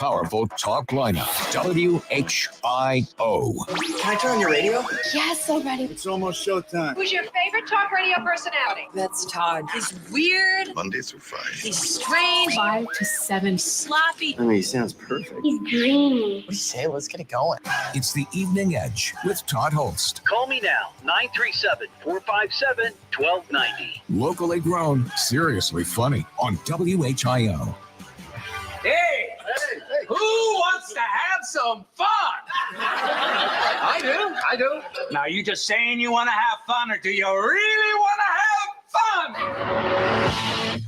powerful talk lineup. WHIO. Can I turn on your radio? Yes, already. It's almost showtime. Who's your favorite talk radio personality? That's Todd. He's weird. Monday through Friday. He's strange. 5 to 7. Sloppy. I mean, he sounds perfect. He's dreamy. What do you say? Let's get it going. It's the Evening Edge with Todd Hollst. Call me now, 937-457-1290. Locally grown, seriously funny on WHIO. Hey, who wants to have some fun? I do. Now, you just saying you want to have fun, or do you really want to have fun?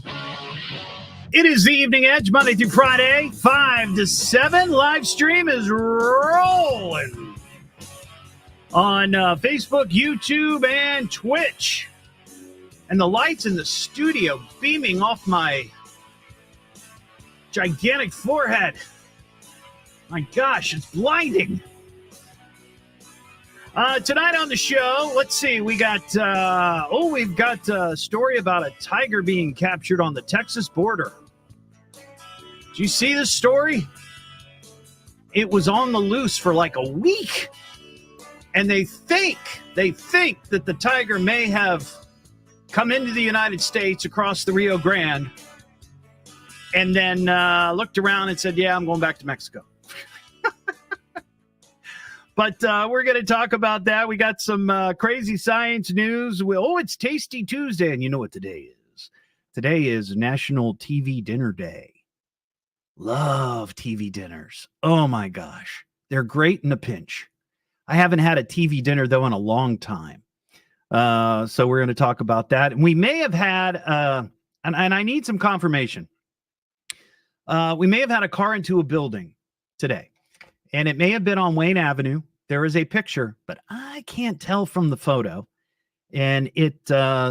It is the Evening Edge, Monday through Friday, 5 to 7. Live stream is rolling on Facebook, YouTube, and Twitch. And the lights in the studio beaming off my gigantic forehead. My gosh, it's blinding. Tonight on the show, let's see, we've got a story about a tiger being captured on the Texas border. Did you see this story? It was on the loose for like a week. And they think that the tiger may have come into the United States across the Rio Grande and then looked around and said, yeah, I'm going back to Mexico. But we're going to talk about that. We got some crazy science news. It's Tasty Tuesday, and you know what today is. Today is National TV Dinner Day. Love TV dinners. Oh, my gosh. They're great in a pinch. I haven't had a TV dinner, though, in a long time. So we're going to talk about that. And we may have had, and I need some confirmation. We may have had a car into a building today, and it may have been on Wayne Avenue. There is a picture, but I can't tell from the photo. And it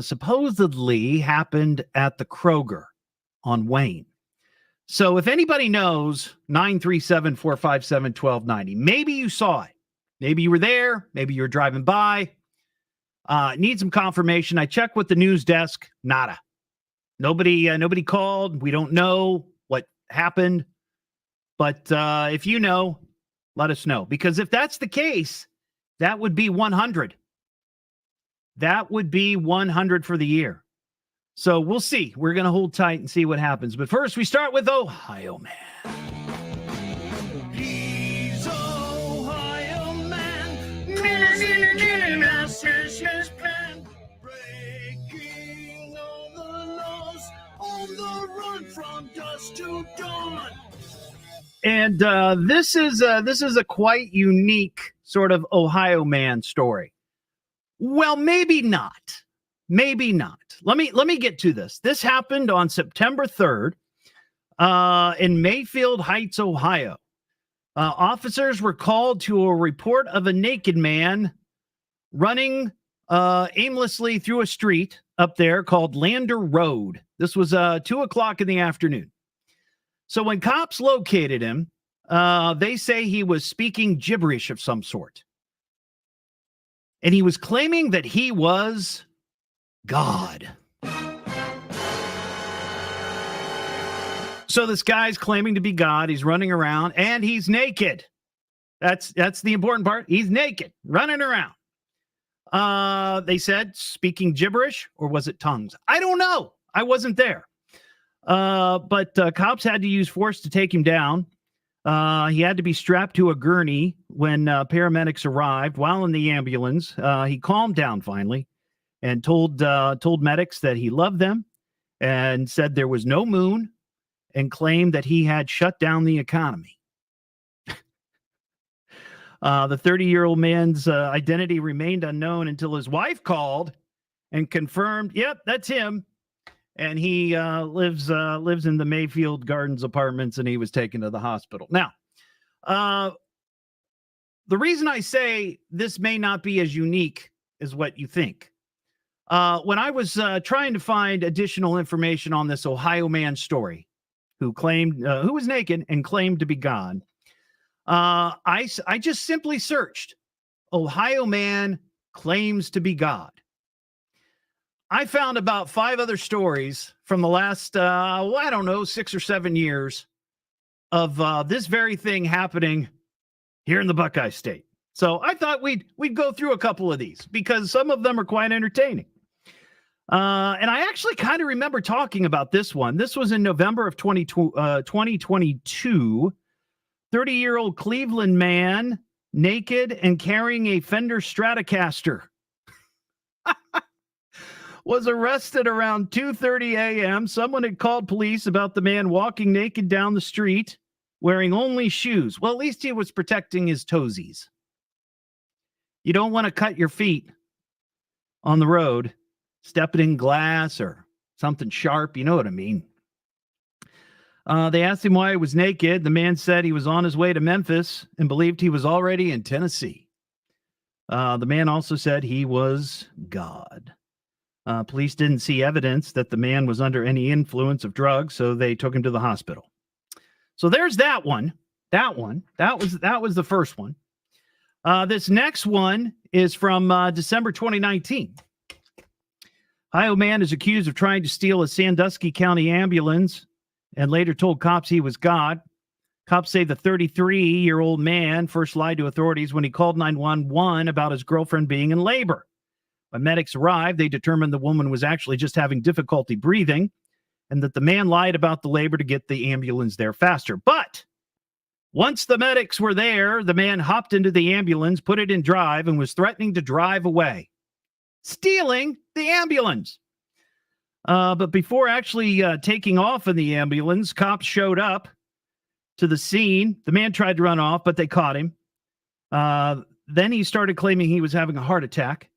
supposedly happened at the Kroger on Wayne. So if anybody knows, 937-457-1290. Maybe you saw it. Maybe you were there. Maybe you were driving by. Need some confirmation. I checked with the news desk. Nada. Nobody called. We don't know what happened. But if you know, let us know. Because if that's the case, that would be 100. That would be 100 for the year. So we'll see. We're going to hold tight and see what happens. But first, we start with Ohio Man. He's Ohio Man. Breaking all the laws on the run from dusk to dawn. And this is a quite unique sort of Ohio Man story. Well, maybe not. Maybe not. Let me get to this. This happened on September 3rd in Mayfield Heights, Ohio. Officers were called to a report of a naked man running aimlessly through a street up there called Lander Road. This was 2:00 in the afternoon. So when cops located him, they say he was speaking gibberish of some sort. And he was claiming that he was God. So this guy's claiming to be God. He's running around and he's naked. That's the important part. He's naked, running around. They said speaking gibberish, or was it tongues? I don't know. I wasn't there. But cops had to use force to take him down. He had to be strapped to a gurney when paramedics arrived. While in the ambulance, he calmed down finally and told medics that he loved them and said there was no moon and claimed that he had shut down the economy. The 30-year-old man's identity remained unknown until his wife called and confirmed, yep, that's him. And he lives in the Mayfield Gardens apartments, and he was taken to the hospital. Now, the reason I say this may not be as unique as what you think, when I was trying to find additional information on this Ohio man story, who was naked and claimed to be God, I just simply searched Ohio man claims to be God. I found about 5 other stories from the last, 6 or 7 years of this very thing happening here in the Buckeye State. So I thought we'd go through a couple of these because some of them are quite entertaining. And I actually kind of remember talking about this one. This was in November of 2022. 30-year-old Cleveland man, naked and carrying a Fender Stratocaster, was arrested around 2:30 a.m. Someone had called police about the man walking naked down the street, wearing only shoes. Well, at least he was protecting his toesies. You don't want to cut your feet on the road, stepping in glass or something sharp. You know what I mean. They asked him why he was naked. The man said he was on his way to Memphis and believed he was already in Tennessee. The man also said he was God. Police didn't see evidence that the man was under any influence of drugs, so they took him to the hospital. So there's that one. That was the first one. This next one is from December 2019. Ohio man is accused of trying to steal a Sandusky County ambulance and later told cops he was God. Cops say the 33-year-old man first lied to authorities when he called 911 about his girlfriend being in labor. When medics arrived, they determined the woman was actually just having difficulty breathing and that the man lied about the labor to get the ambulance there faster. But once the medics were there, the man hopped into the ambulance, put it in drive, and was threatening to drive away, stealing the ambulance. But before actually taking off in the ambulance, cops showed up to the scene. The man tried to run off, but they caught him. Then he started claiming he was having a heart attack.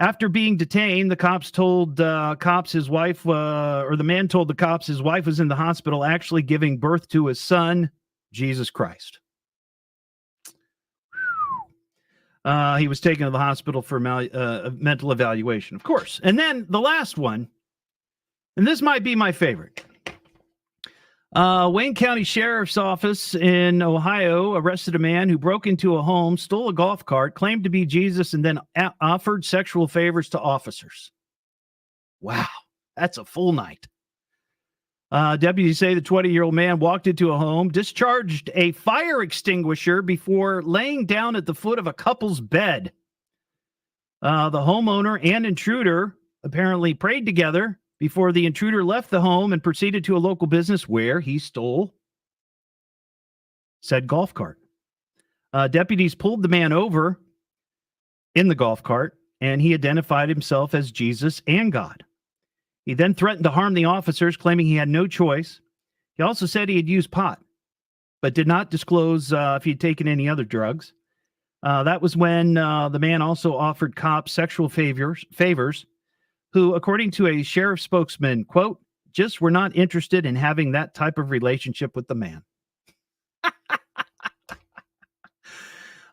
After being detained, the cops told cops his wife, or the man told the cops his wife was in the hospital actually giving birth to his son, Jesus Christ. He was taken to the hospital for mental evaluation, of course. And then the last one, and this might be my favorite. Wayne County Sheriff's Office in Ohio arrested a man who broke into a home, stole a golf cart, claimed to be Jesus, and then offered sexual favors to officers. Wow, that's a full night. Deputies say the 20-year-old man walked into a home, discharged a fire extinguisher before laying down at the foot of a couple's bed. The homeowner and intruder apparently prayed together before the intruder left the home and proceeded to a local business where he stole said golf cart. Deputies pulled the man over in the golf cart, and he identified himself as Jesus and God. He then threatened to harm the officers, claiming he had no choice. He also said he had used pot, but did not disclose if he had taken any other drugs. That was when the man also offered cops sexual favors, who, according to a sheriff spokesman, quote, just were not interested in having that type of relationship with the man.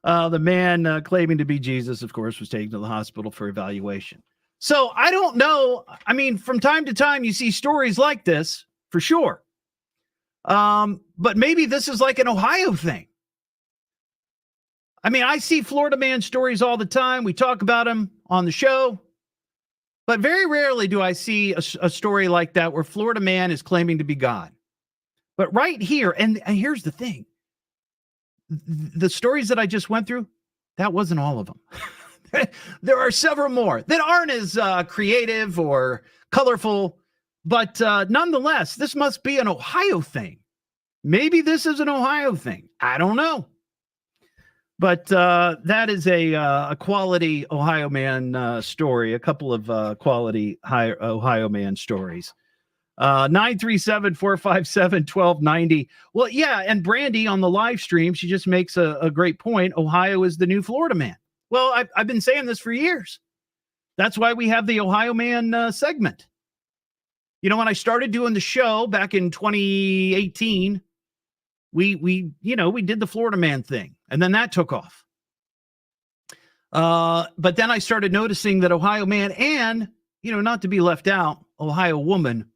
The man claiming to be Jesus, of course, was taken to the hospital for evaluation. So I don't know. I mean, from time to time, you see stories like this, for sure. But maybe this is like an Ohio thing. I mean, I see Florida man stories all the time. We talk about them on the show. But very rarely do I see a story like that where Florida man is claiming to be God. But right here, and here's the thing. The stories that I just went through, that wasn't all of them. There are several more that aren't as creative or colorful, but nonetheless, this must be an Ohio thing. Maybe this is an Ohio thing. I don't know. But that is a quality Ohio man story, a couple of quality Ohio man stories. 937-457-1290. Well, yeah, and Brandy on the live stream, she just makes a great point. Ohio is the new Florida man. Well, I've been saying this for years. That's why we have the Ohio Man segment. You know, when I started doing the show back in 2018, we did the Florida Man thing, and then that took off. But then I started noticing that Ohio Man and, not to be left out, Ohio Woman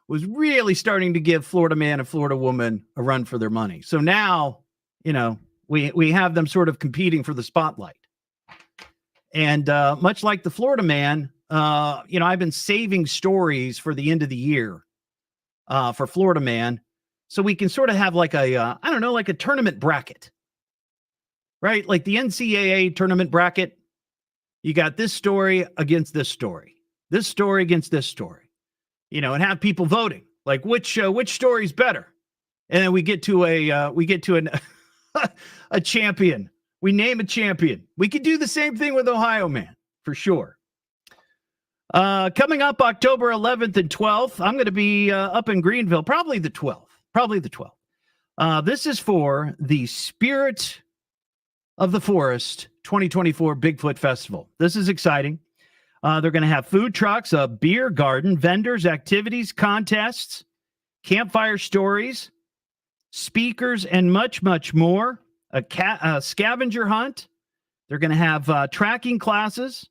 was really starting to give Florida Man and Florida Woman a run for their money. So now, we have them sort of competing for the spotlight. And much like the Florida Man, I've been saving stories for the end of the year for Florida Man. so we can sort of have like a, I don't know, like a tournament bracket, right? Like the NCAA tournament bracket. You got this story against this story against this story, and have people voting like which story's better. And then we get to a champion. We name a champion. We could do the same thing with Ohio Man for sure. Coming up October 11th and 12th, I'm going to be up in Greenville, probably the 12th. This is for the Spirit of the Forest 2024 Bigfoot Festival. This is exciting. They're going to have food trucks, a beer garden, vendors, activities, contests, campfire stories, speakers, and much, much more. A scavenger hunt. They're going to have tracking classes,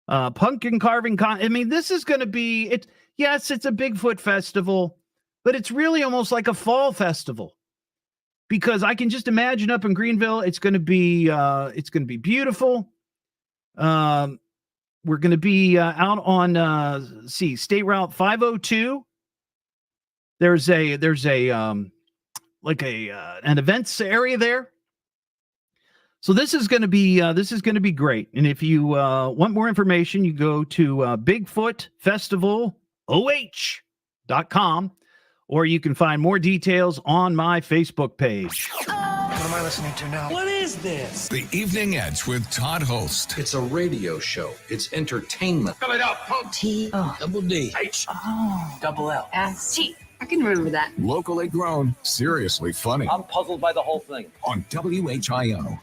pumpkin carving. This is going to be, yes, it's a Bigfoot festival, but it's really almost like a fall festival, because I can just imagine up in Greenville, it's going to be beautiful. We're going to be out on State Route 502. There's an events area there. So this is going to be great. And if you want more information, you go to BigfootFestivalOH.com, or you can find more details on my Facebook page. What am I listening to now? What is this? The Evening Edge with Todd Hollst. It's a radio show. It's entertainment. Fill it up, folks. Double D. H. Double L. S-T. I can remember that. Locally grown, seriously funny. I'm puzzled by the whole thing. On WHIO.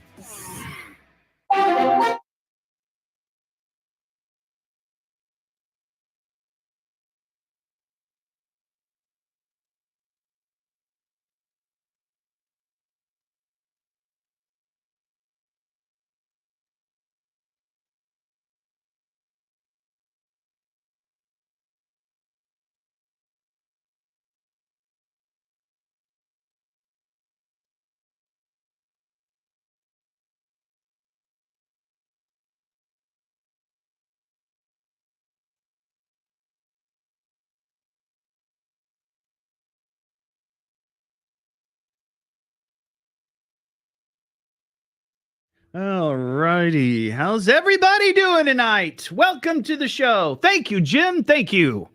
All righty. How's everybody doing tonight? Welcome to the show. Thank you, Jim. Thank you.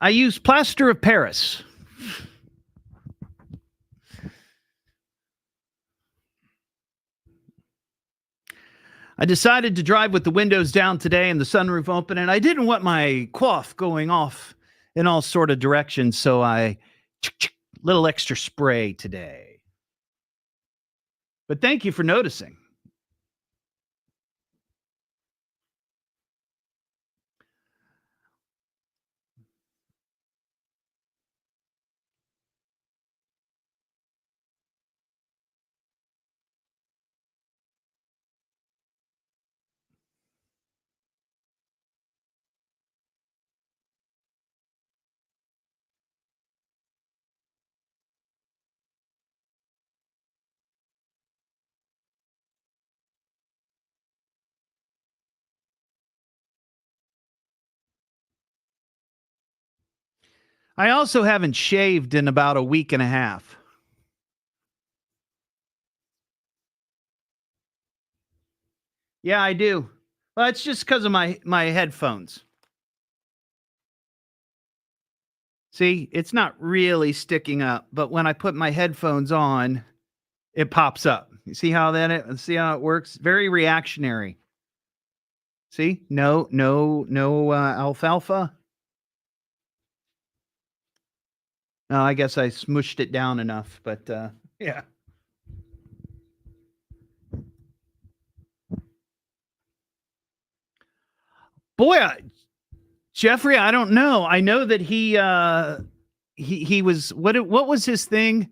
I use plaster of Paris. I decided to drive with the windows down today and the sunroof open, and I didn't want my quaff going off in all sort of directions, so I little extra spray today. But thank you for noticing. I also haven't shaved in about a week and a half. Yeah, I do. Well, it's just because of my headphones. See, it's not really sticking up, but when I put my headphones on, it pops up. You see how it works? Very reactionary. See? No alfalfa. No, I guess I smushed it down enough, but yeah. Boy, Jeffrey, I don't know. I know that he was what was his thing?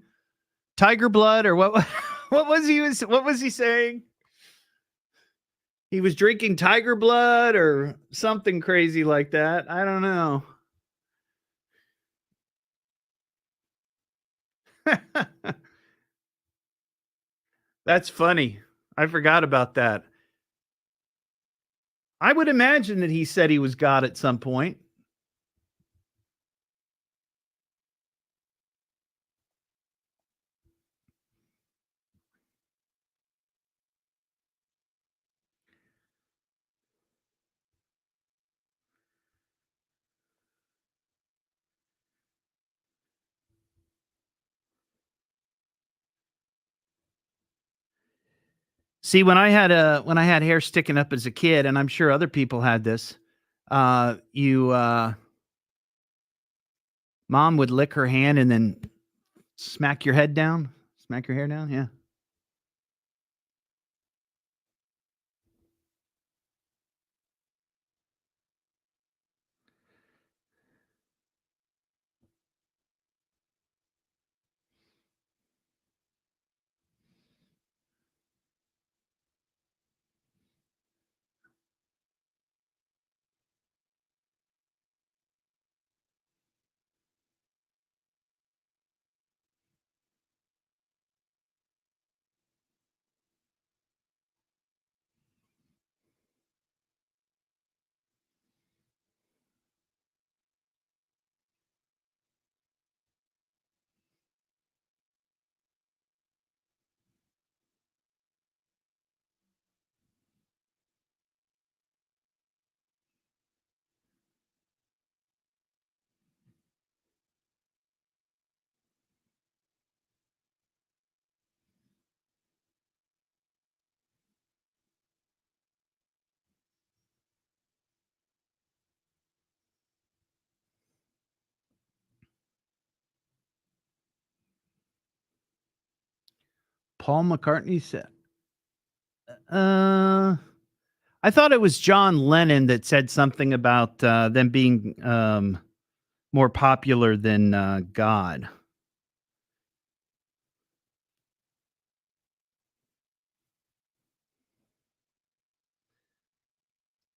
Tiger blood or what? What was he saying? He was drinking tiger blood or something crazy like that. I don't know. That's funny. I forgot about that. I would imagine that he said he was God at some point. See, when I had hair sticking up as a kid, and I'm sure other people had this, mom would lick her hand and then smack your hair down. Yeah. Paul McCartney said, I thought it was John Lennon that said something about them being more popular than God.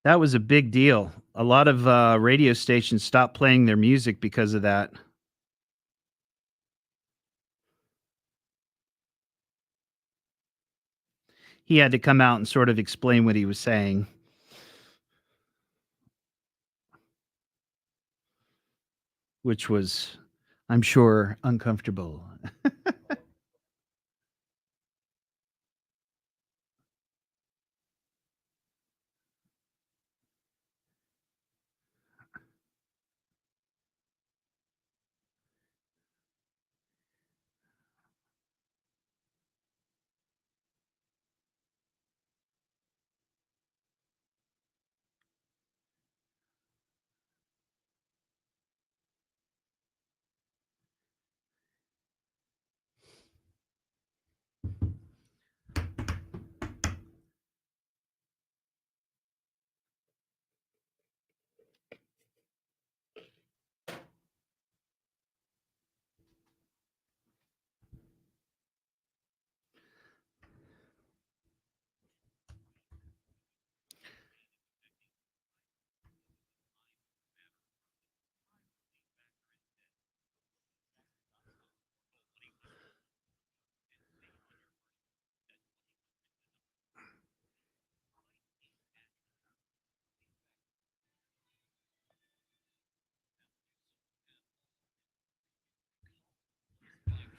That was a big deal. A lot of radio stations stopped playing their music because of that. He had to come out and sort of explain what he was saying. Which was, I'm sure, uncomfortable.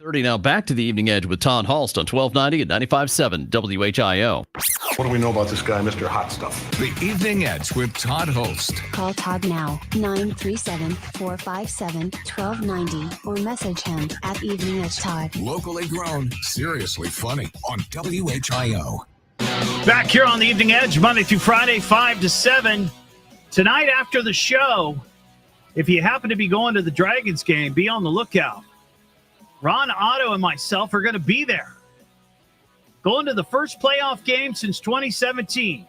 Now back to the Evening Edge with Todd Hollst on 1290 and 95.7 WHIO. What do we know about this guy, Mr. Hot Stuff? The Evening Edge with Todd Hollst. Call Todd now, 937-457-1290, or message him at Evening Edge Todd. Locally grown, seriously funny on WHIO. Back here on the Evening Edge, Monday through Friday, 5 to 7. Tonight after the show, if you happen to be going to the Dragons game, be on the lookout. Ron Otto and myself are going to be there. Going to the first playoff game since 2017.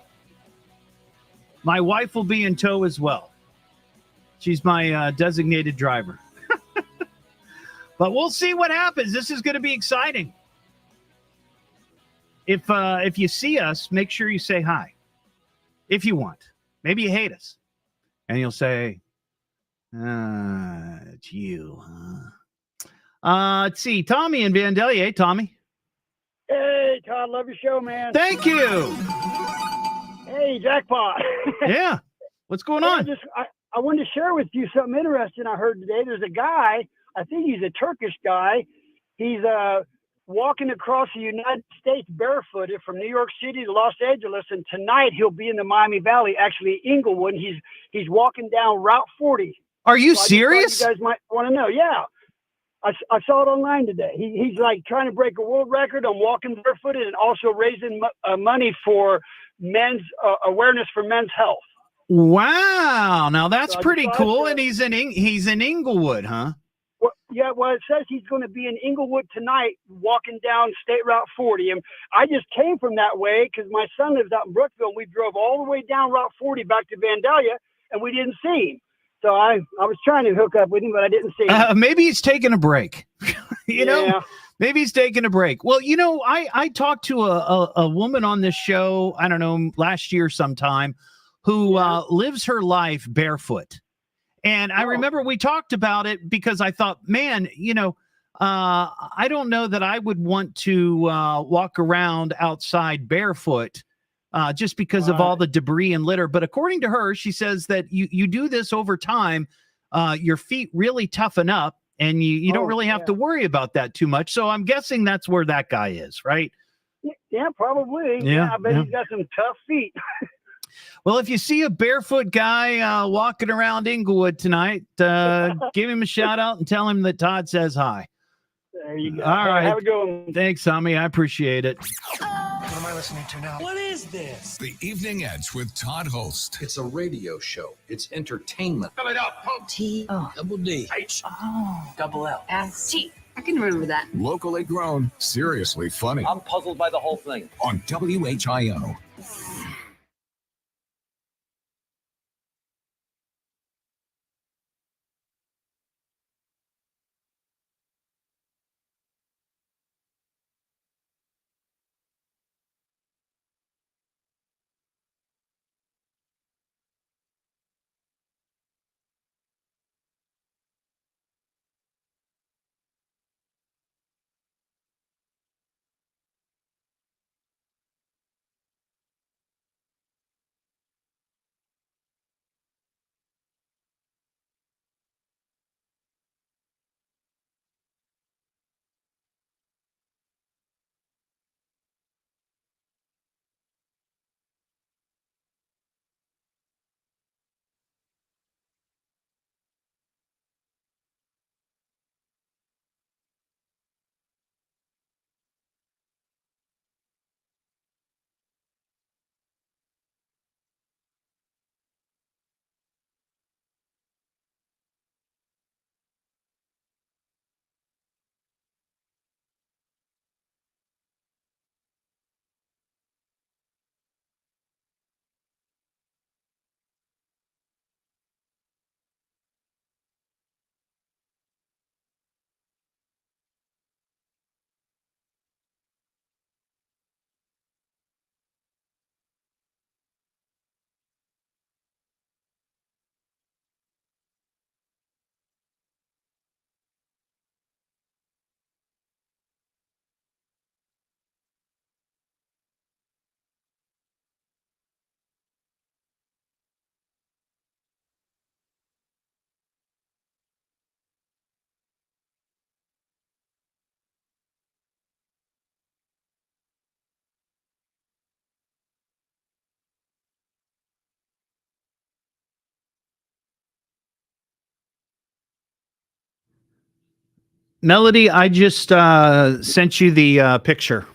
My wife will be in tow as well. She's my designated driver. But we'll see what happens. This is going to be exciting. If you see us, make sure you say hi. If you want. Maybe you hate us. And you'll say, it's you, huh? Let's see. Tommy in Vandalia. Hey, Tommy. Hey, Todd. Love your show, man. Thank you. Hey, jackpot. Yeah. What's going on? I wanted to share with you something interesting I heard today. There's a guy, I think he's a Turkish guy. He's walking across the United States barefooted from New York City to Los Angeles, and tonight he'll be in the Miami Valley, actually Inglewood. He's walking down Route 40. Are you serious? You guys might want to know. Yeah. I saw it online today. He's like trying to break a world record on walking barefooted and also raising money for men's awareness for men's health. Wow. Now that's So pretty cool. And he's in Inglewood, huh? Well, yeah, well, it says he's going to be in Inglewood tonight walking down State Route 40. And I just came from that way because my son lives out in Brookville. And we drove all the way down Route 40 back to Vandalia, and we didn't see him. So I was trying to hook up with him, but I didn't see him. Maybe he's taking a break. you know, Yeah. maybe he's taking a break. Well, I talked to a woman on this show, I don't know, last year sometime, who lives her life barefoot. And I remember we talked about it because I thought, man, I don't know that I would want to walk around outside barefoot just because of all the debris and litter. But according to her, she says that you do this over time, your feet really toughen up and you don't really have to worry about that too much. So I'm guessing that's where that guy is, right? Yeah, probably. Yeah, I bet he's got some tough feet. Well, if you see a barefoot guy walking around Inglewood tonight, give him a shout out and tell him that Todd says hi. There you go. All right. Have a good one. Thanks, homie. I appreciate it. What am I listening to now? What is this? The Evening Edge with Todd Hollst. It's a radio show. It's entertainment. Fill it up, folks. T-O. Double D. H. Oh. Double L. S-T. I can remember that. Locally grown, seriously funny. I'm puzzled by the whole thing. On WHIO. Melody, I just sent you the picture.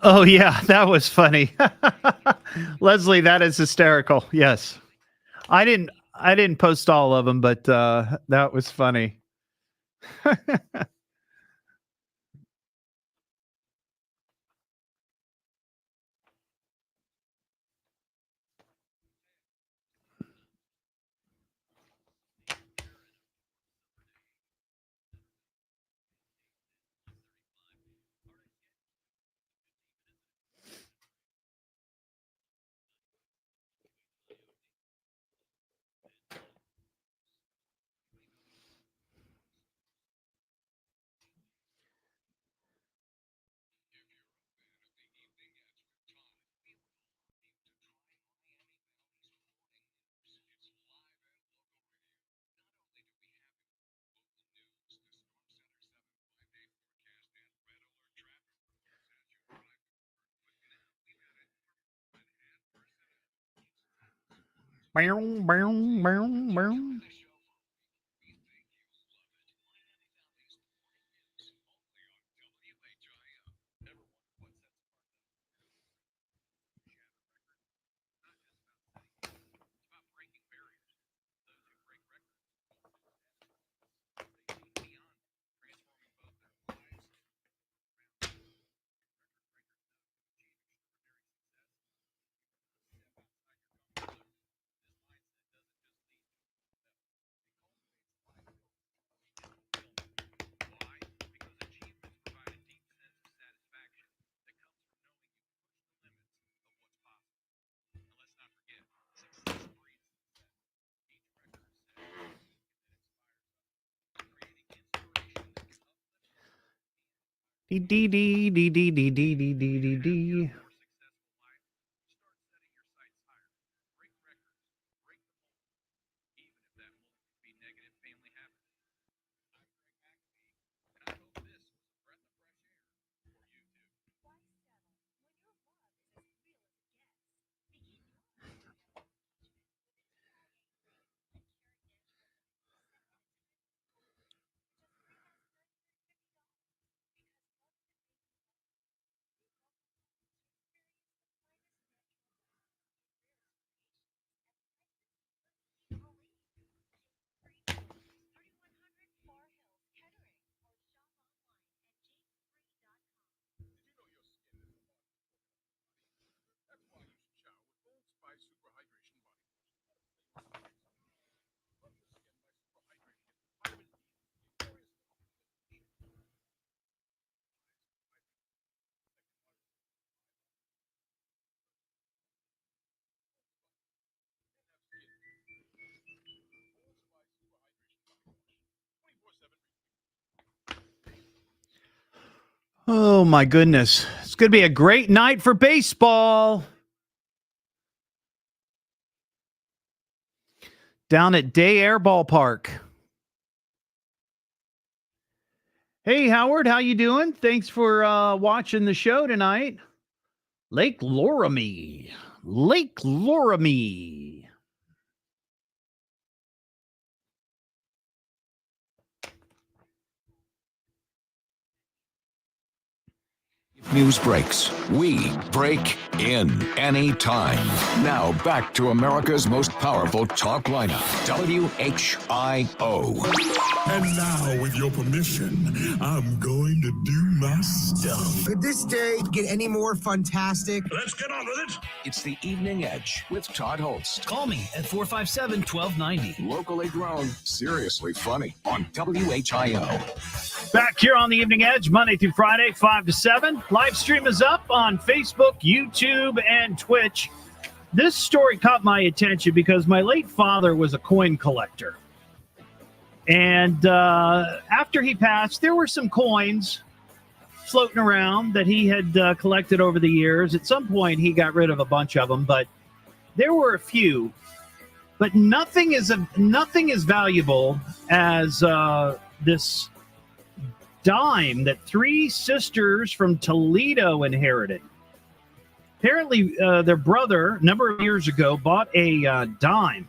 Oh yeah, that was funny. Leslie, that is hysterical. Yes. I didn't post all of them, but that was funny. Bow, bow, bow, bow. Dee dee dee dee dee dee dee dee dee dee dee. Oh my goodness. It's going to be a great night for baseball. Down at Day Air Ballpark. Hey Howard, how you doing? Thanks for watching the show tonight. Lake Loramie. Lake Loramie. News breaks. We break in anytime. Now back to America's most powerful talk lineup, WHIO. And now, with your permission, I'm going to do my stuff. Could this day get any more fantastic? Let's get on with it. It's the Evening Edge with Todd Hollst. Call me at 457-1290. Locally grown, seriously funny on WHIO. Back here on the Evening Edge, Monday through Friday, 5 to 7. Live stream is up on Facebook, YouTube, and Twitch. This story caught my attention because my late father was a coin collector. And after he passed, there were some coins floating around that he had collected over the years. At some point, he got rid of a bunch of them, but there were a few. But nothing is valuable as this dime that three sisters from Toledo inherited. Apparently, their brother, a number of years ago, bought a dime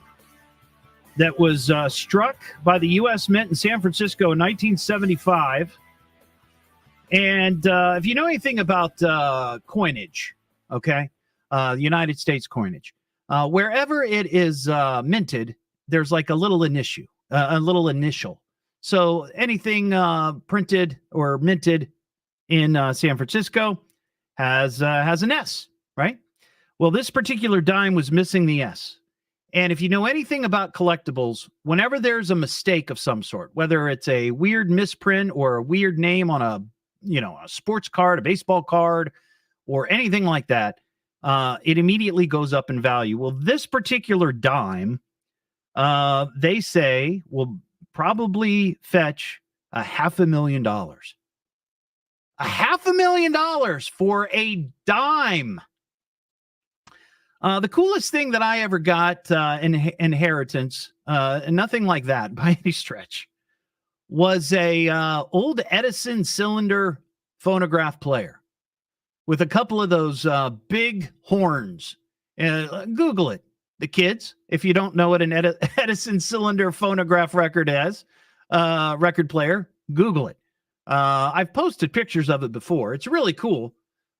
that was struck by the U.S. Mint in San Francisco in 1975. And if you know anything about coinage, okay, United States coinage, wherever it is minted, there's like a little initial. So anything printed or minted in San Francisco has an S, right? Well, this particular dime was missing the S. And if you know anything about collectibles, whenever there's a mistake of some sort, whether it's a weird misprint or a weird name on a sports card, a baseball card, or anything like that, it immediately goes up in value. Well, this particular dime, they say, will probably fetch $500,000. $500,000 for a dime. The coolest thing that I ever got in inheritance, and nothing like that by any stretch, was a old Edison cylinder phonograph player with a couple of those big horns. Google it, the kids, if you don't know what an Edison cylinder phonograph record player, Google it. I've posted pictures of it before. It's really cool.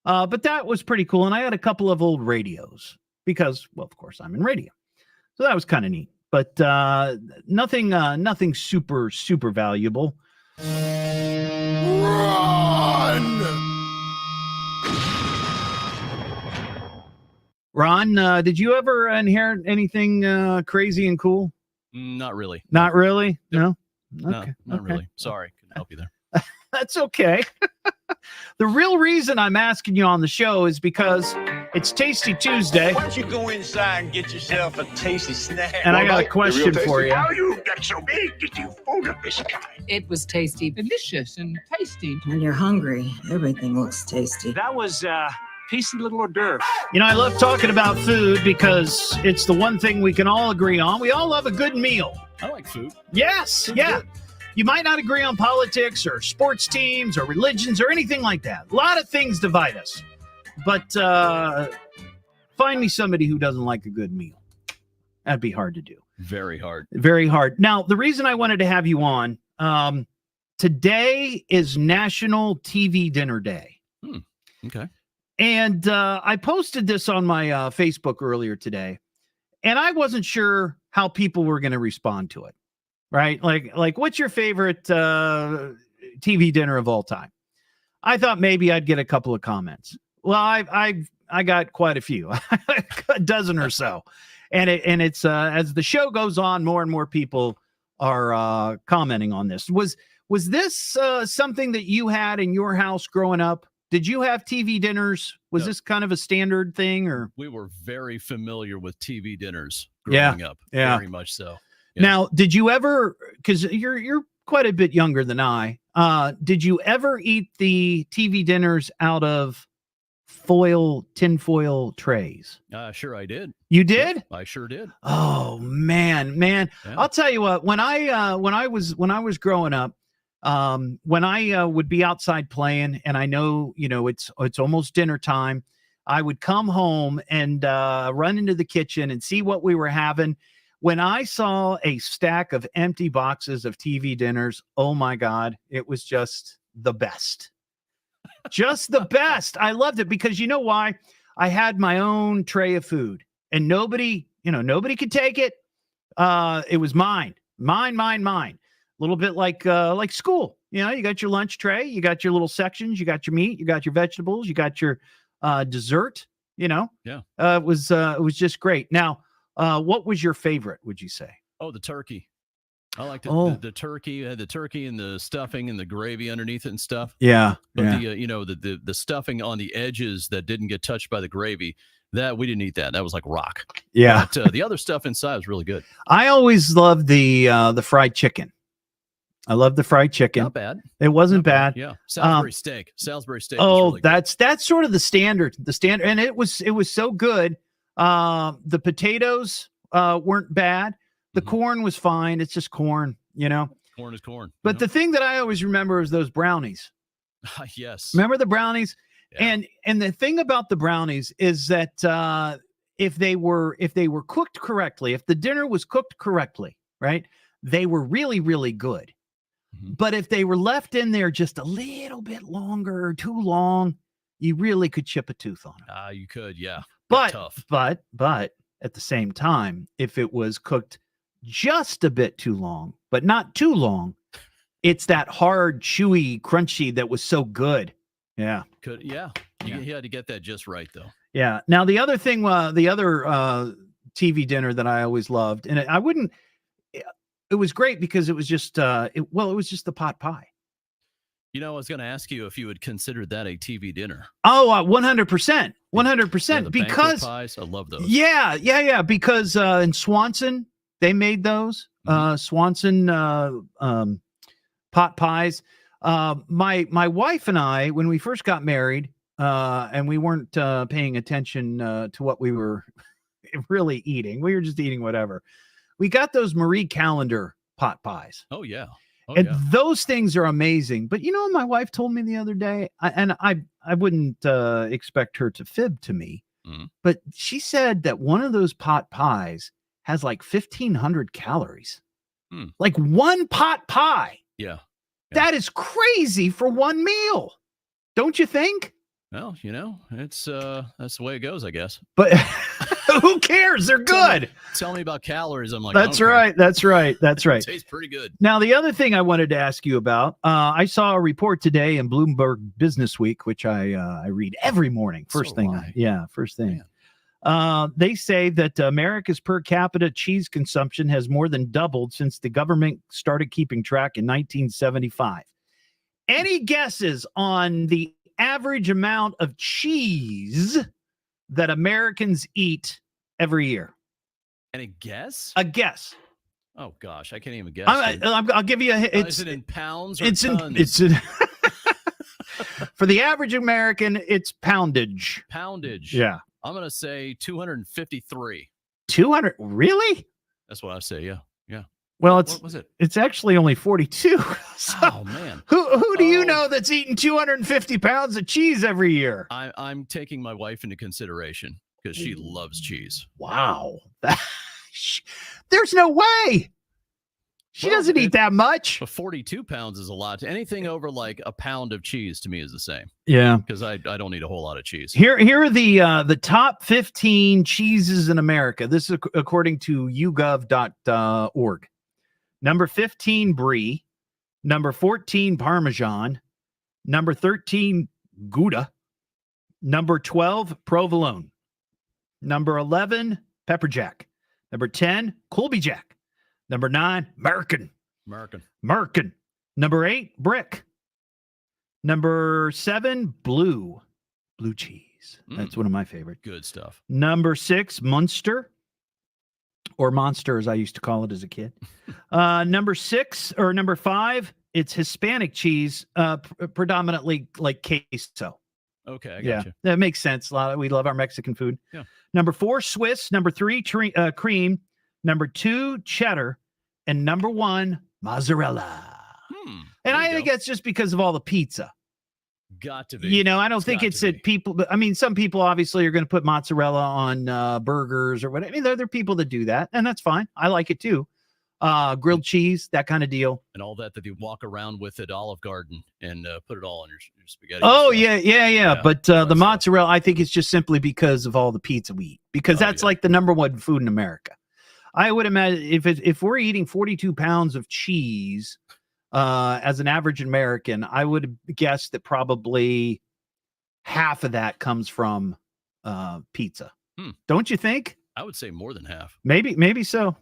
But that was pretty cool. And I had a couple of old radios because, well, of course, I'm in radio. So that was kind of neat. But nothing super, super valuable. Ron, did you ever inherit anything crazy and cool? Not really. Not really? No? Okay. No, not really. Sorry. Couldn't help you there. That's okay. The real reason I'm asking you on the show is because it's Tasty Tuesday. Why don't you go inside and get yourself a tasty snack? And I got a question for you. How you got so big that you food of this kind? It was tasty, delicious, and tasty. When you're hungry, everything looks tasty. That was tasty little hors d'oeuvre. You know, I love talking about food because it's the one thing we can all agree on. We all love a good meal. I like food. Yes, yeah. You might not agree on politics or sports teams or religions or anything like that. A lot of things divide us. But find me somebody who doesn't like a good meal. That'd be hard to do. Very hard. Very hard. Now, the reason I wanted to have you on, today is National TV Dinner Day. Okay. And I posted this on my Facebook earlier today, and I wasn't sure how people were going to respond to it. Right? Like, what's your favorite TV dinner of all time? I thought maybe I'd get a couple of comments. Well, I got quite a few, a dozen or so, and it's as the show goes on, more and more people are commenting on this. Was this something that you had in your house growing up? Did you have TV dinners? Was this kind of a standard thing, or we were very familiar with TV dinners growing up? Yeah, very much so. Yeah. Now, did you ever, because you're quite a bit younger than I, did you ever eat the TV dinners out of tinfoil trays? Sure I did. You did? Yeah, I sure did. Oh man. Yeah. I'll tell you what, when I was growing up, when I would be outside playing and I know, it's almost dinner time, I would come home and run into the kitchen and see what we were having. When I saw a stack of empty boxes of TV dinners, oh my God, it was just the best. Just the best. I loved it because you know why? I had my own tray of food and nobody could take it. It was mine. A little bit like school. You got your lunch tray, you got your little sections, you got your meat, you got your vegetables, you got your dessert, Yeah. It was just great. Now, what was your favorite, would you say? Oh, the turkey. I liked the turkey. You had the turkey and the stuffing and the gravy underneath it and stuff. Yeah. But the stuffing on the edges that didn't get touched by the gravy, that we didn't eat that. That was like rock. Yeah. But the other stuff inside was really good. I always loved the fried chicken. I love the fried chicken. Not bad. It wasn't bad. Yeah. Salisbury steak. Salisbury steak. Oh, was really that's sort of the standard. And it was so good. The potatoes weren't bad. The corn was fine. It's just corn, Corn is corn. But the thing that I always remember is those brownies. Yes. Remember the brownies? Yeah. And the thing about the brownies is that if they were cooked correctly, if the dinner was cooked correctly, right, they were really, really good. But if they were left in there just a little bit longer or too long, you really could chip a tooth on them. You could, yeah. But tough. but at the same time, if it was cooked just a bit too long, but not too long, it's that hard, chewy, crunchy that was so good. Yeah. You had to get that just right, though. Yeah. Now, the other thing, the other TV dinner that I always loved, and it was great because it was just, it was just the pot pie. You know, I was going to ask you if you would consider that a TV dinner. Oh, 100%. 100%. The Because pies, I love those. Yeah. Because in Swanson, they made those. Swanson pot pies. My wife and I, when we first got married, and we weren't paying attention to what we were really eating. We were just eating whatever. We got those Marie Callender pot pies. Oh, yeah. Those things are amazing. But you know what my wife told me the other day? I wouldn't expect her to fib to me. But she said that one of those pot pies has like 1,500 calories. Like one pot pie. Yeah. That is crazy for one meal. Don't you think? Well, you know, it's that's the way it goes, I guess. But who cares? They're good. Tell me about calories. I'm like, That's right. That's right. That's right. Tastes pretty good. Now, the other thing I wanted to ask you about, I saw a report today in Bloomberg Business Week, which I read every morning. First thing. They say that America's per capita cheese consumption has more than doubled since the government started keeping track in 1975. Any guesses on the average amount of cheese that Americans eat every year? Any guess? A guess. Oh gosh, I can't even guess. I'll give you a hint. Is it in pounds or it's tons? It's in for the average American, it's poundage. Poundage. Yeah. I'm gonna say 253. 200? Really? That's what I say. Yeah. Well, what was it? It's actually only 42. So oh man. Who do you know that's eating 250 pounds of cheese every year? I'm taking my wife into consideration because she loves cheese. Wow. There's no way. She doesn't eat that much. But 42 pounds is a lot. Anything over like a pound of cheese to me is the same. Yeah. Because I don't need a whole lot of cheese. Here are the top 15 cheeses in America. This is according to YouGov.org. Number 15, Brie. Number 14, Parmesan. Number 13, Gouda. Number 12, Provolone. Number 11, Pepper Jack. Number 10, Colby Jack. Number 9, American. Number 8, Brick. Number 7, Blue cheese. That's one of my favorite. Good stuff. Number 6, Munster. Or Monster, as I used to call it as a kid. Number 5, it's Hispanic cheese, predominantly like queso. Okay, I got you. That makes sense. We love our Mexican food. Yeah. Number 4, Swiss. Number 3, cream. Number 2, cheddar. And number 1, mozzarella. And I think that's just because of all the pizza. Got to be. You know, I don't think it's that people, I mean, some people obviously are going to put mozzarella on burgers or whatever. I mean, there are people that do that, and that's fine. I like it too. Grilled cheese, that kind of deal. And all that you walk around with at Olive Garden and put it all on your spaghetti. Oh, yeah. But the mozzarella, I think it's just simply because of all the pizza we eat, because that's like the number one food in America. I would imagine if we're eating 42 pounds of cheese as an average American, I would guess that probably half of that comes from pizza. Don't you think? I would say more than half. Maybe so.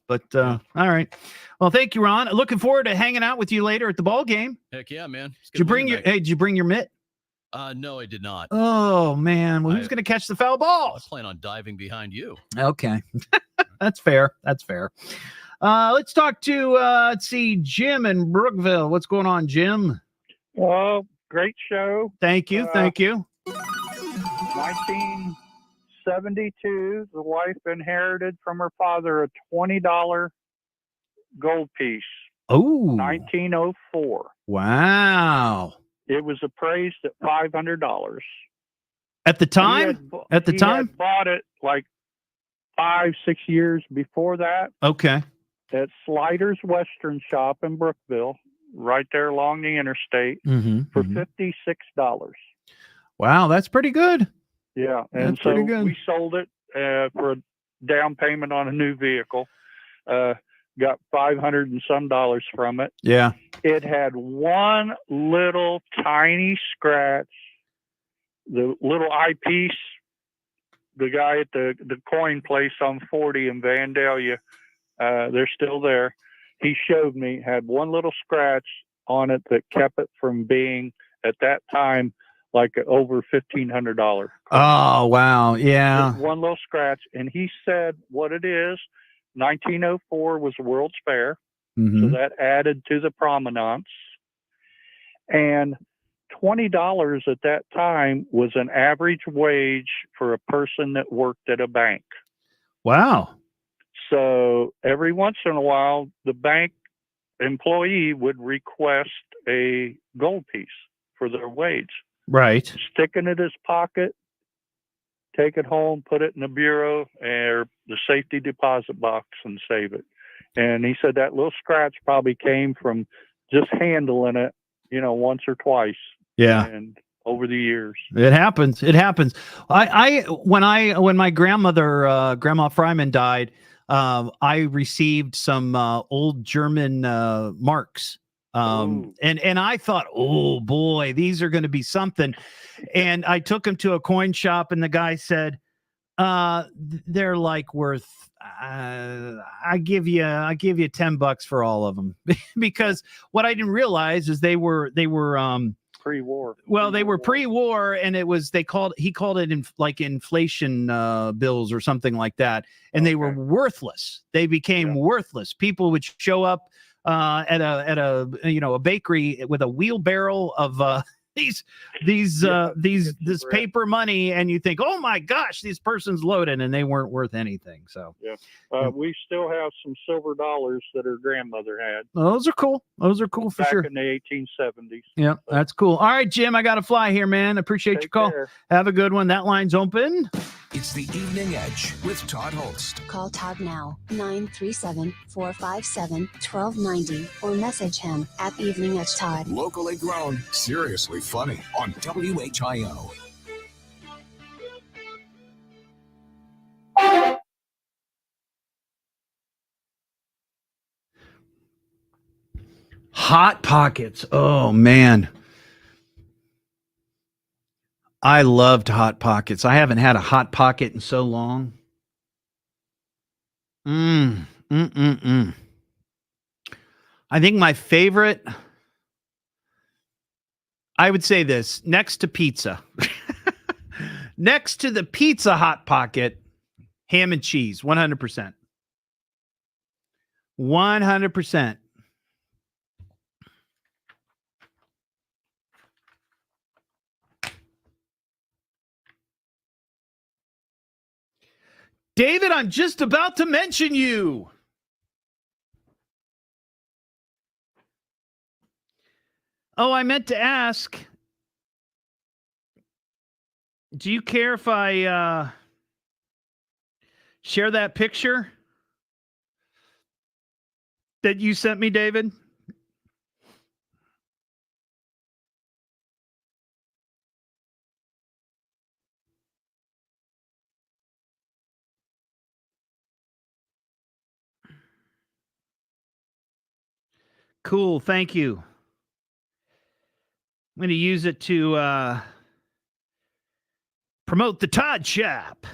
But all right. Well, thank you, Ron. Looking forward to hanging out with you later at the ball game. Heck yeah, man. Did you bring your mitt? No, I did not. Oh man. Well, who's going to catch the foul ball? I plan on diving behind you. Okay. That's fair. Let's talk to Jim in Brookville. What's going on, Jim? Well, great show. Thank you. 1972, the wife inherited from her father a $20 gold piece. Oh. 1904. Wow. It was appraised at $500. At the time? He had bought it like 5-6 years before that. Okay. At Sliders Western Shop in Brookville. right there along the interstate for $56. Wow, that's pretty good. Yeah, and That's pretty good. we sold it for a down payment on a new vehicle. Got $500 and some from it. Yeah. It had one little tiny scratch. The little eyepiece, the guy at the coin place on 40 in Vandalia, they're still there. He showed me, had one little scratch on it that kept it from being, at that time, like over $1,500. Oh, wow. Yeah. Just one little scratch. And he said what it is. 1904 was the World's Fair. So that added to the provenance. And $20 at that time was an average wage for a person that worked at a bank. Wow. So every once in a while, the bank employee would request a gold piece for their wage. Right. Stick it in his pocket, take it home, put it in the bureau or the safety deposit box and save it. And he said that little scratch probably came from just handling it, once or twice. Yeah. And over the years. It happens. It happens. When my grandmother, Grandma Fryman, died, I received some old German marks. And I thought, oh boy, these are going to be something. And I took them to a coin shop, and the guy said, they're like worth, I give you $10 for all of them. Because what I didn't realize is they were pre-war. Well, they were pre-war, and he called it inflation bills or something like that, and they were worthless. They became worthless. People would show up at a bakery with a wheelbarrow of this paper money, and you think, oh my gosh, this person's loaded, and they weren't worth anything. So we still have some silver dollars that her grandmother had. Those are cool. Those are cool for sure. Back in the 1870s. Yeah, that's cool. All right, Jim, I got to fly here, man. Appreciate your call. Care. Have a good one. That line's open. It's the Evening Edge with Todd Hollst. Call Todd now, 937-457-1290, or message him at Evening Edge Todd. Locally grown, seriously funny on WHIO. Hot Pockets. Oh, man. I loved Hot Pockets. I haven't had a Hot Pocket in so long. I think my favorite, I would say this, next to pizza. Next to the pizza Hot Pocket, ham and cheese, 100%. 100%. David, I'm just about to mention you. Oh, I meant to ask, do you care if I share that picture that you sent me, David? Cool, thank you. I'm going to use it to promote the Todd Shop.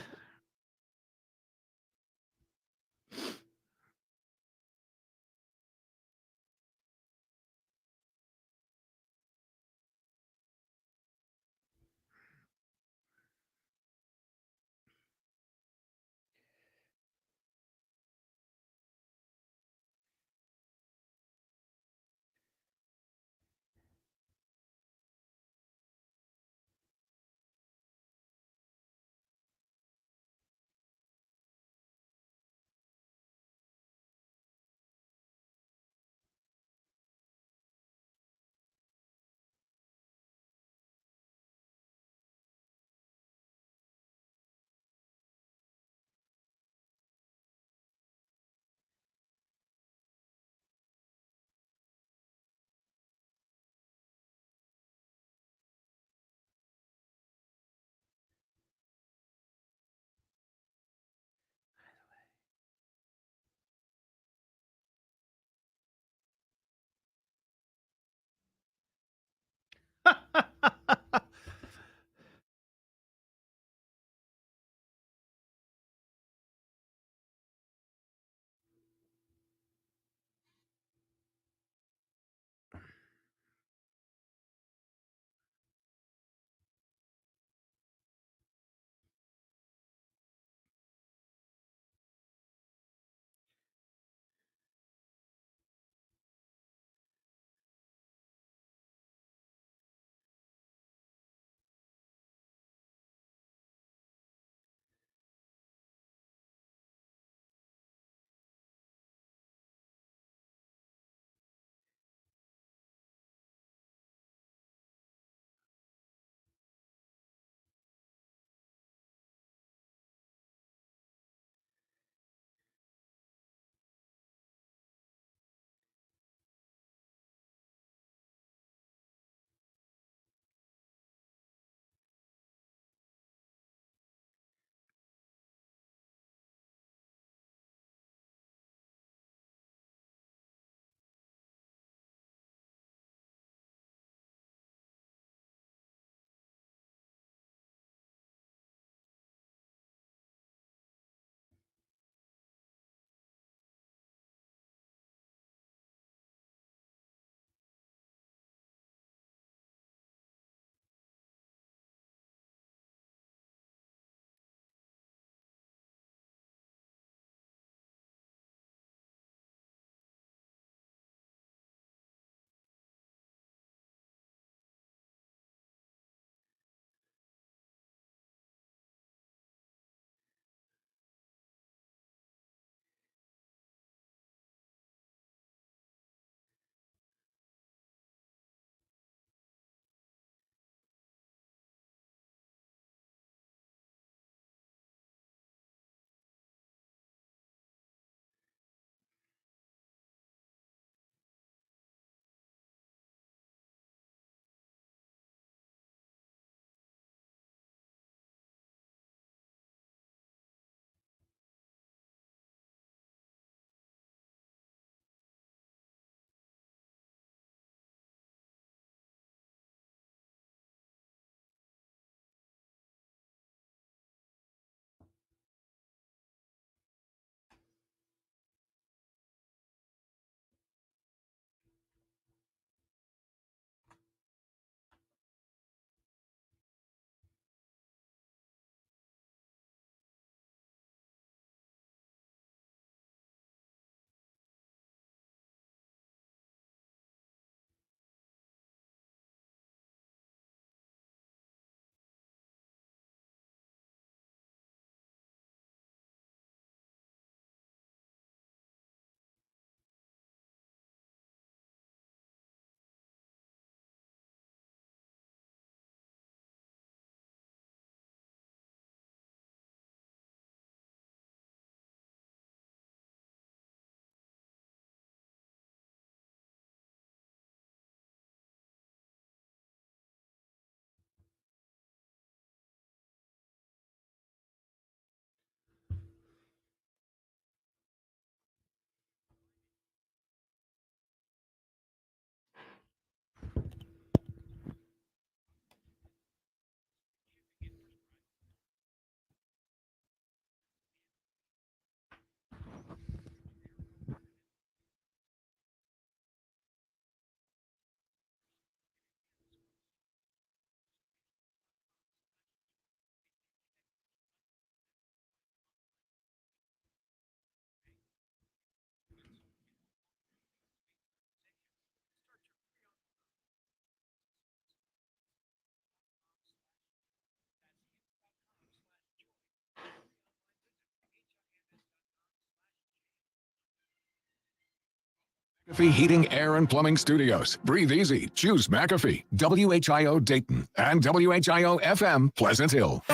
McAfee Heating, Air, and Plumbing Studios. Breathe easy. Choose McAfee. WHIO Dayton and WHIO FM Pleasant Hill.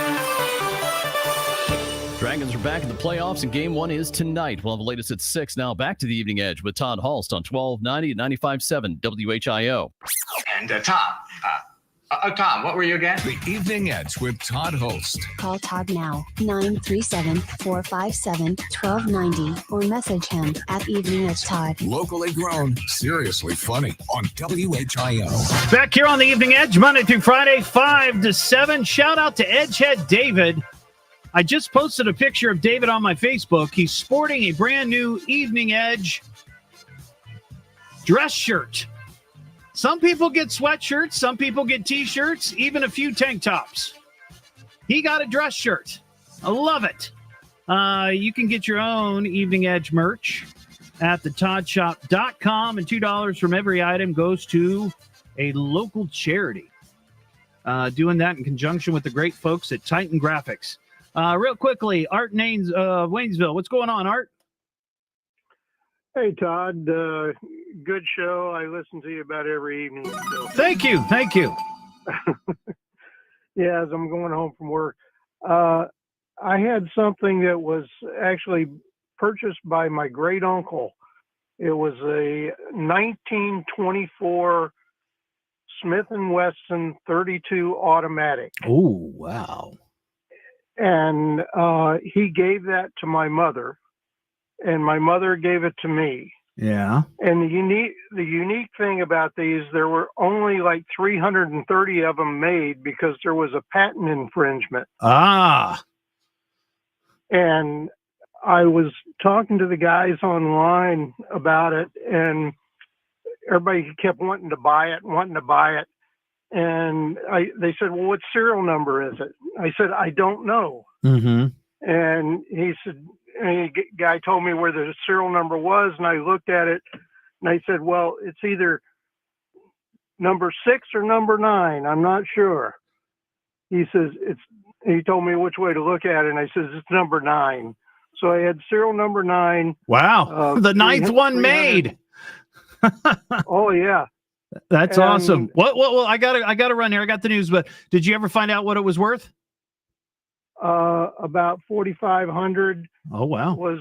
Dragons are back in the playoffs, and game one is tonight. We'll have the latest at 6. Now back to the Evening Edge with Todd Hollst on 1290 and 95.7 WHIO. And Tom, what were you again? The Evening Edge with Todd Hollst. Call Todd now, 937-457-1290, or message him at Evening Edge Todd. Locally grown, seriously funny on WHIO. Back here on the Evening Edge, Monday through Friday, 5 to 7. Shout out to Edgehead David. I just posted a picture of David on my Facebook. He's sporting a brand new Evening Edge dress shirt. Some people get sweatshirts, some people get T-shirts, even a few tank tops. He got a dress shirt. I love it. You can get your own Evening Edge merch at thetoddshop.com, and $2 from every item goes to a local charity. Doing that in conjunction with the great folks at Titan Graphics. Real quickly, Art Naines, Waynesville. What's going on, Art? Hey, Todd. Good show. I listen to you about every evening. So. Thank you. Yeah, as I'm going home from work. I had something that was actually purchased by my great uncle. It was a 1924 Smith & Wesson 32 automatic. Oh, wow. And he gave that to my mother, and my mother gave it to me. Yeah. And the unique thing about these, there were only like 330 of them made because there was a patent infringement. Ah. And I was talking to the guys online about it, and everybody kept wanting to buy it. And they said, well, what serial number is it? I said, I don't know. Mm-hmm. And he said, and the guy told me where the serial number was, and I looked at it, and I said, well, it's either number 6 or number 9. I'm not sure. He says, he told me which way to look at it, and I says, it's number 9. So I had serial number 9. Wow. The ninth one made. Oh, yeah. That's awesome. Well, I gotta run here. I got the news, but did you ever find out what it was worth? About $4,500. Oh, wow. Was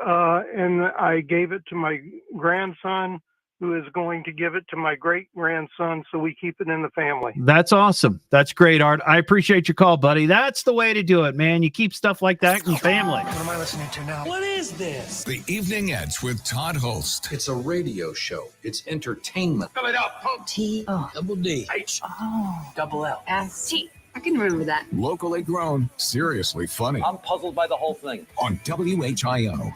and I gave it to my grandson, who is going to give it to my great grandson, so we keep it in the family. That's awesome. That's great, Art. I appreciate your call, buddy. That's the way to do it, man. You keep stuff like that in family. What am I listening to now? What is this? The Evening Edge with Todd Hollst. It's a radio show. It's entertainment. Fill it up. T-O. Double D. H. Oh. Double L. S-T. I can remember that. Locally grown, seriously funny I'm puzzled by the whole thing. on WHIO.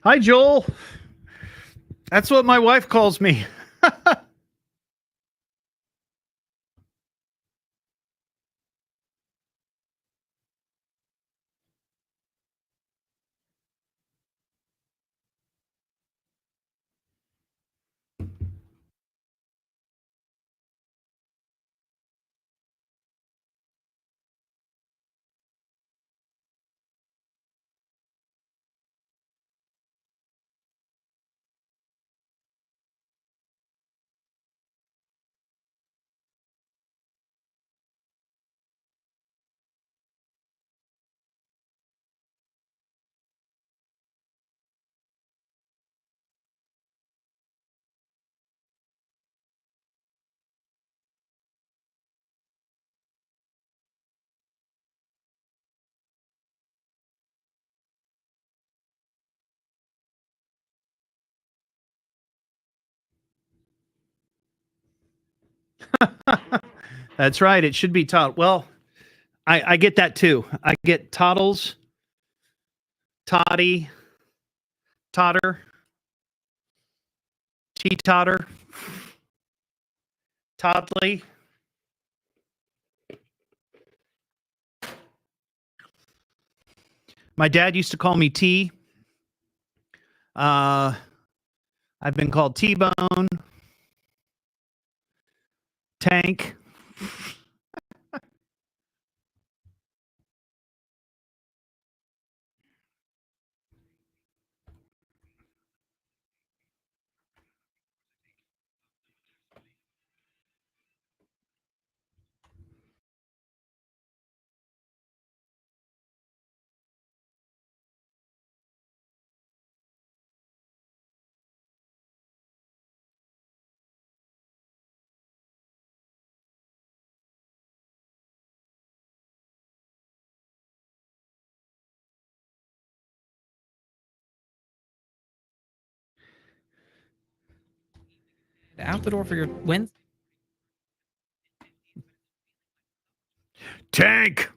Hi, Joel. That's what my wife calls me. That's right. It should be Todd. Well, I get that too. I get Toddles, Toddy, Totter, T-Totter, Toddley. My dad used to call me T. I've been called T-Bone, Tank. Out the door for your Wednesday. Tank.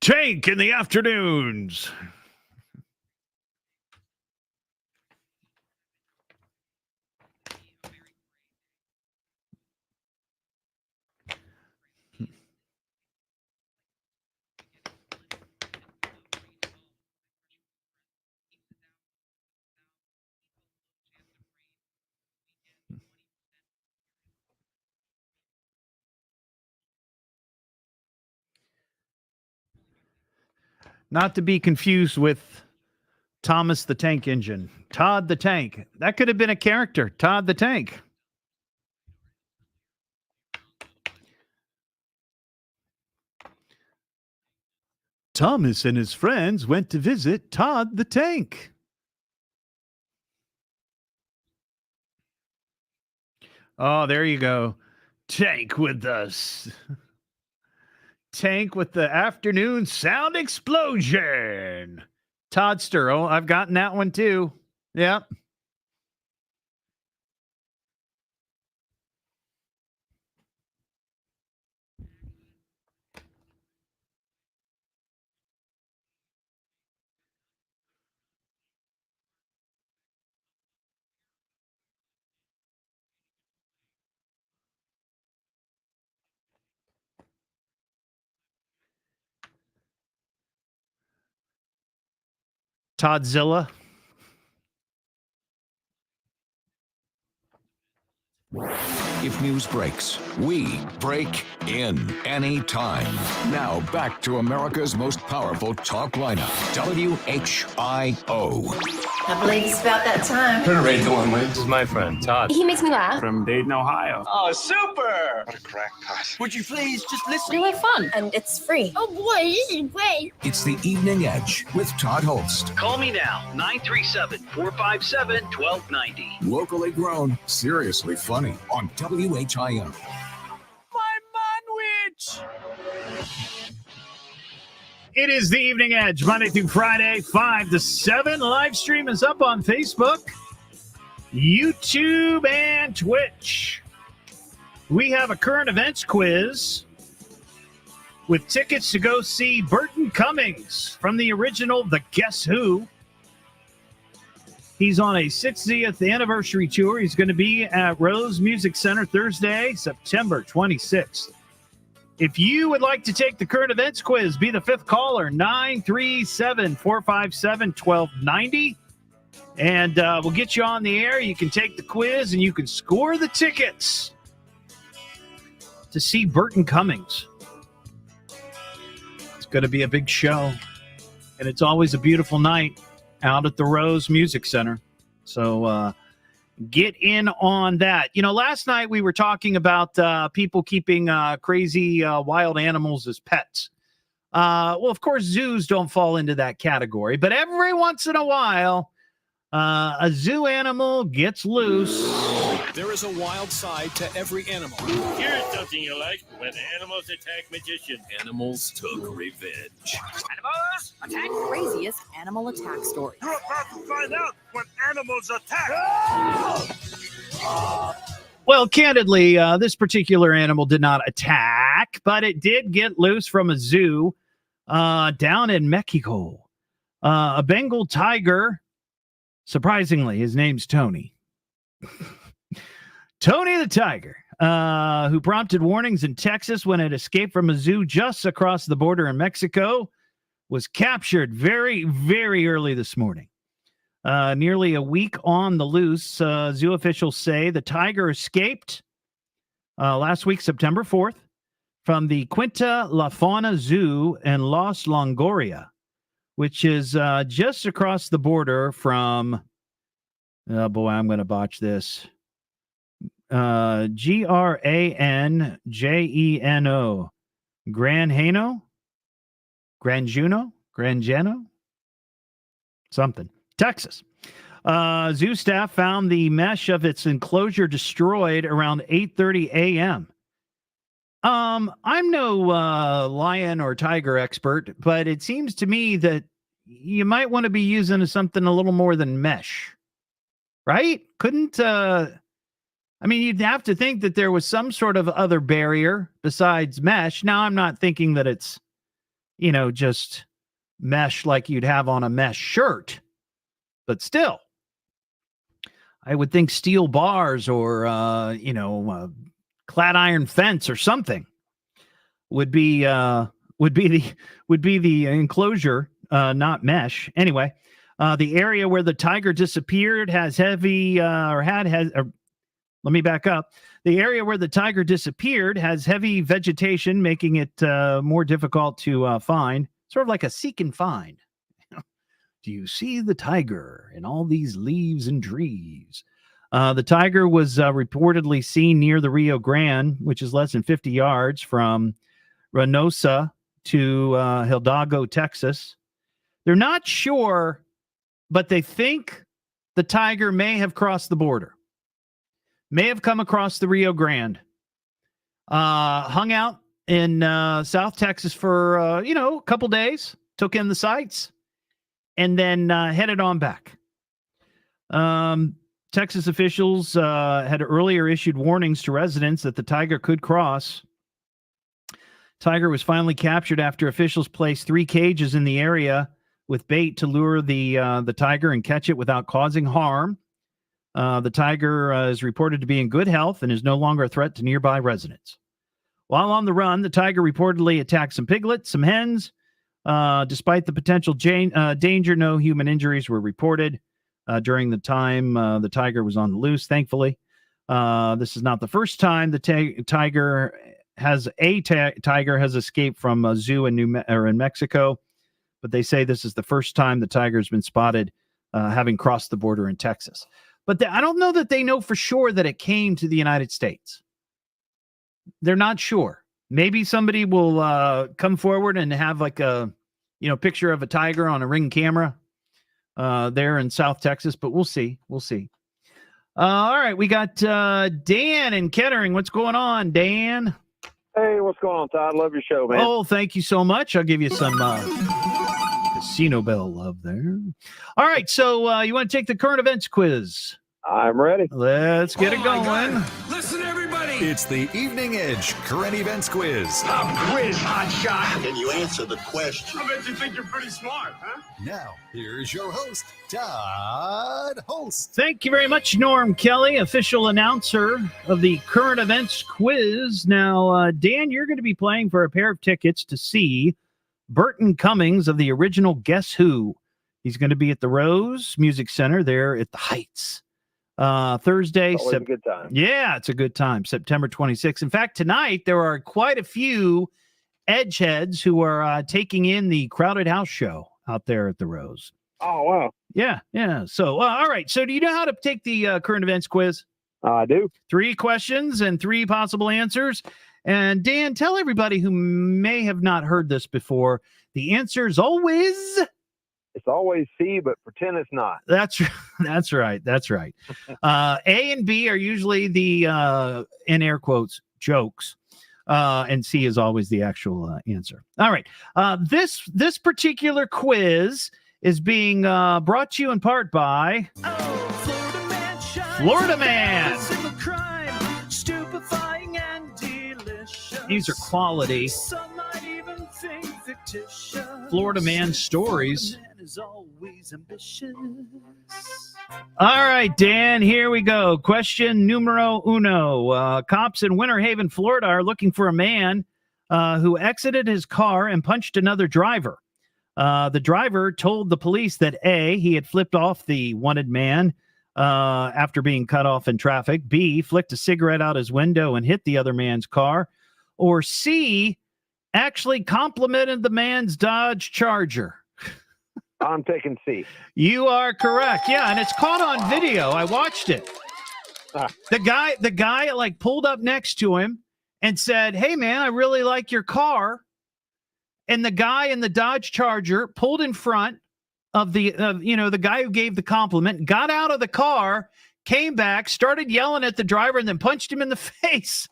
Tank in the afternoons. Not to be confused with Thomas the Tank Engine. Todd the Tank. That could have been a character. Todd the Tank. Thomas and his friends went to visit Todd the Tank. Oh, there you go. Tank with us. Tank with the afternoon sound explosion. Toddster. Oh, I've gotten that one too. Yep. Toddzilla. If news breaks, we break in anytime. Now back to America's most powerful talk lineup, WHIO. I believe it's about that time. Turn the radio on, This is my friend, Todd. He makes me laugh. From Dayton, Ohio. Oh, super! What a crackpot. Would you please just listen? Really fun. And it's free. Oh boy, this is great. It's the Evening Edge with Todd Hollst. Call me now, 937-457-1290. Locally grown, seriously funny on WHIO. My manwich! It is the Evening Edge, Monday through Friday, 5 to 7. Live stream is up on Facebook, YouTube, and Twitch. We have a current events quiz with tickets to go see Burton Cummings from the original The Guess Who. He's on a 60th anniversary tour. He's going to be at Rose Music Center Thursday, September 26th. If you would like to take the current events quiz, be the fifth caller, 937-457-1290. And we'll get you on the air. You can take the quiz and you can score the tickets to see Burton Cummings. It's going to be a big show. And it's always a beautiful night out at the Rose Music Center. So get in on that. You know, last night we were talking about people keeping crazy wild animals as pets. Well, of course, zoos don't fall into that category. But every once in a while, a zoo animal gets loose. There is a wild side to every animal. Here's something you like when animals attack magicians. Animals took revenge. Animals attack. Craziest animal attack story. You're about to find out when animals attack. Well, candidly, this particular animal did not attack, but it did get loose from a zoo down in Mexico. A Bengal tiger, surprisingly, his name's Tony. Tony the tiger, who prompted warnings in Texas when it escaped from a zoo just across the border in Mexico, was captured very, very early this morning. Nearly a week on the loose, zoo officials say the tiger escaped last week, September 4th, from the Quinta La Fauna Zoo in Los Longoria, which is just across the border from, oh boy, I'm going to botch this, Granjeno, Granjeno, something. Texas. Zoo staff found the mesh of its enclosure destroyed around 8:30 a.m. I'm no lion or tiger expert, but it seems to me that you might want to be using something a little more than mesh, right? You'd have to think that there was some sort of other barrier besides mesh. Now, I'm not thinking that it's, just mesh like you'd have on a mesh shirt. But still, I would think steel bars or, clad iron fence or something would be the enclosure, not mesh. Anyway, the area where the tiger disappeared has let me back up. The area where the tiger disappeared has heavy vegetation, making it more difficult to find, sort of like a seek and find. Do you see the tiger in all these leaves and trees? The tiger was reportedly seen near the Rio Grande, which is less than 50 yards from Reynosa to Hidalgo, Texas. They're not sure, but they think the tiger may have crossed the border, may have come across the Rio Grande, hung out in South Texas for, a couple days, took in the sights, and then headed on back. Texas officials had earlier issued warnings to residents that the tiger could cross. Tiger was finally captured after officials placed 3 cages in the area with bait to lure the tiger and catch it without causing harm. The tiger is reported to be in good health and is no longer a threat to nearby residents. While on the run, the tiger reportedly attacked some piglets, some hens. Despite the potential danger, no human injuries were reported during the time the tiger was on the loose, thankfully. This is not the first time the tiger has escaped from a zoo in Mexico, but they say this is the first time the tiger has been spotted having crossed the border in Texas. But I don't know that they know for sure that it came to the United States. They're not sure. Maybe somebody will come forward and have like a, picture of a tiger on a Ring camera there in South Texas, but we'll see. We'll see. All right, we got Dan in Kettering. What's going on, Dan? Hey, what's going on, Todd? Love your show, man. Oh, thank you so much. I'll give you some Casino Bell love there. All right, so you want to take the current events quiz? I'm ready. Let's get it going. Listen, everybody. It's the Evening Edge current events quiz. Quiz, hot shot. Can you answer the question? I bet you think you're pretty smart, huh? Now, here's your host, Todd Hollst. Thank you very much, Norm Kelly, official announcer of the current events quiz. Now, Dan, you're going to be playing for a pair of tickets to see Burton Cummings of the original Guess Who. He's going to be at the Rose Music Center there at the Heights. Thursday. Always a good time. Yeah, it's a good time. September 26th. In fact, tonight there are quite a few edgeheads who are taking in the Crowded House show out there at the Rose. Oh, wow. Yeah. So, all right. So do you know how to take the current events quiz? I do. 3 questions and 3 possible answers. And Dan, tell everybody who may have not heard this before, the answer is always... It's always C, but pretend it's not. That's right. A and B are usually the, in air quotes, jokes. And C is always the actual answer. All right. This particular quiz is being brought to you in part by Florida Man. These are quality Florida Man stories. All right, Dan, here we go. Question numero uno. Cops in Winter Haven, Florida are looking for a man who exited his car and punched another driver. The driver told the police that A, he had flipped off the wanted man after being cut off in traffic. B, flicked a cigarette out his window and hit the other man's car. Or C, actually complimented the man's Dodge Charger. I'm taking C. You are correct. Yeah, and it's caught on video. I watched it. The guy like pulled up next to him and said, "Hey man, I really like your car." And the guy in the Dodge Charger pulled in front of the guy who gave the compliment, got out of the car, came back, started yelling at the driver, and then punched him in the face.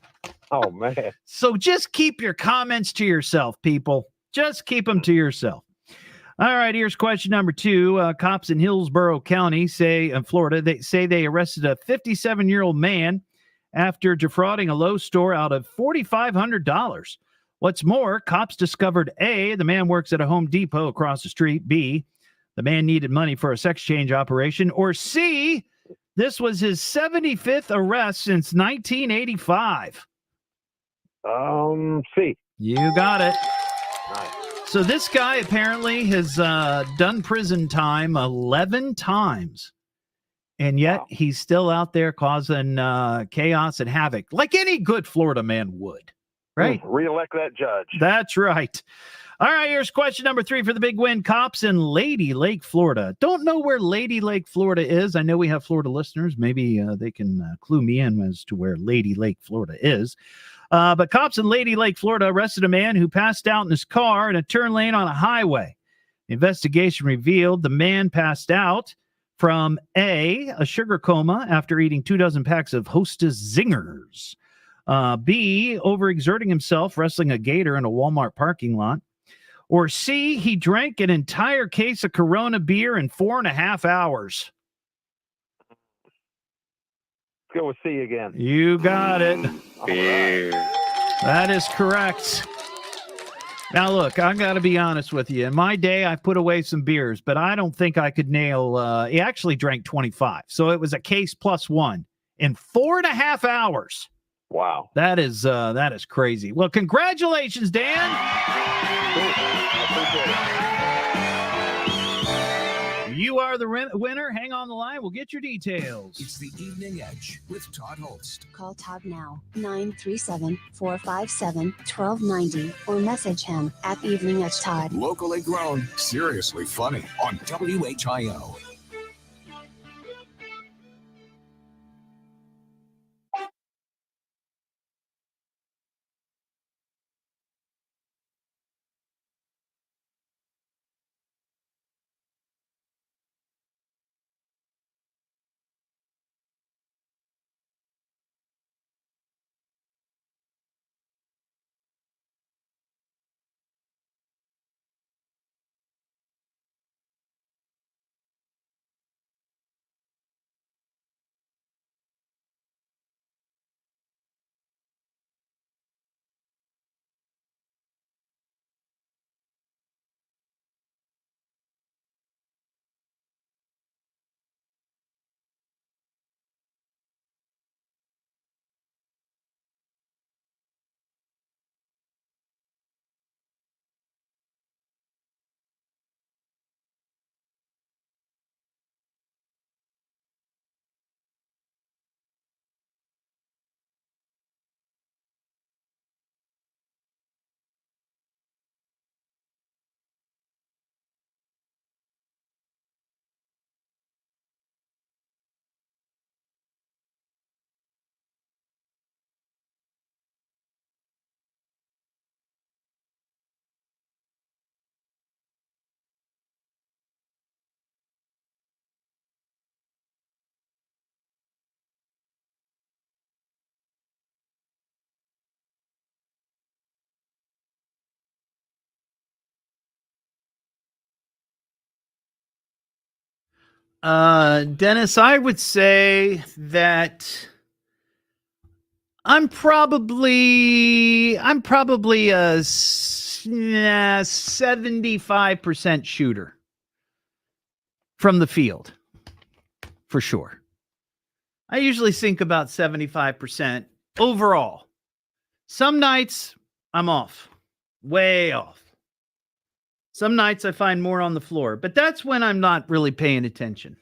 Oh man. So just keep your comments to yourself, people. Just keep them to yourself. All right, here's question number 2. Cops in Hillsborough County Florida, they arrested a 57-year-old man after defrauding a Lowe's store out of $4,500. What's more, cops discovered A, the man works at a Home Depot across the street. B, the man needed money for a sex change operation. Or C, this was his 75th arrest since 1985. C. You got it. Nice. So this guy apparently has done prison time 11 times, and yet he's still out there causing chaos and havoc, like any good Florida man would, right? Reelect that judge. That's right. All right, here's question number 3 for the big win. Cops in Lady Lake, Florida. Don't know where Lady Lake, Florida is. I know we have Florida listeners. Maybe they can clue me in as to where Lady Lake, Florida is. But cops in Lady Lake, Florida arrested a man who passed out in his car in a turn lane on a highway. The investigation revealed the man passed out from A, sugar coma after eating 24 packs of Hostess Zingers. B, overexerting himself wrestling a gator in a Walmart parking lot. Or C, he drank an entire case of Corona beer in 4.5 hours. Let's go with C again. You got it. Beer. That is correct. Now, look, I got to be honest with you. In my day, I put away some beers, but I don't think I could nail. He actually drank 25. So it was a case plus 1 in 4.5 hours. Wow. That is crazy. Well, congratulations, Dan. I appreciate it. You are the winner. Hang on the line. We'll get your details. It's the Evening Edge with Todd Hollst. Call Todd now, 937-457-1290, or message him at Evening Edge Todd. Locally grown, seriously funny on WHIO. Dennis, I would say that I'm probably a 75% shooter from the field, for sure. I usually think about 75% overall. Some nights I'm off, way off. Some nights I find more on the floor, but that's when I'm not really paying attention.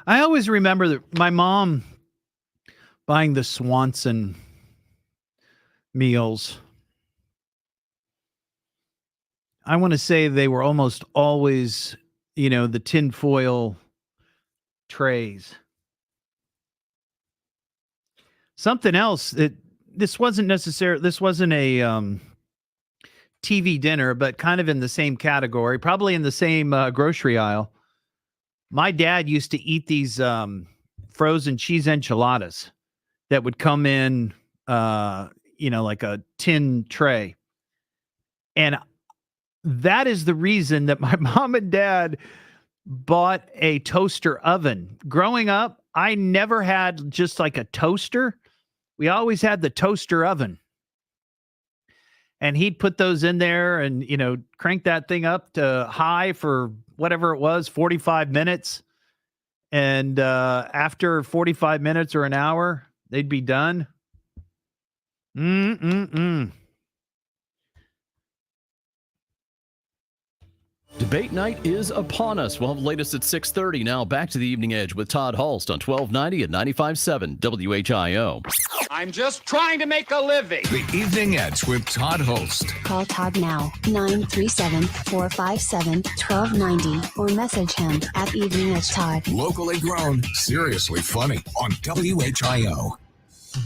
I always remember that my mom buying the Swanson meals. I want to say they were almost always, the tinfoil trays. Something else that this wasn't a TV dinner, but kind of in the same category, probably in the same grocery aisle. My dad used to eat these frozen cheese enchiladas that would come in, like a tin tray. And that is the reason that my mom and dad bought a toaster oven. Growing up, I never had just like a toaster. We always had the toaster oven. And he'd put those in there and, crank that thing up to high for whatever it was, 45 minutes. And after 45 minutes or an hour, they'd be done. Debate night is upon us. We'll have the latest at 6:30. Now back to the Evening Edge with Todd Hollst on 1290 and 95.7 WHIO. I'm just trying to make a living. The Evening Edge with Todd Hollst. Call Todd now, 937-457-1290, or message him at Evening Edge Todd. Locally grown, seriously funny on WHIO.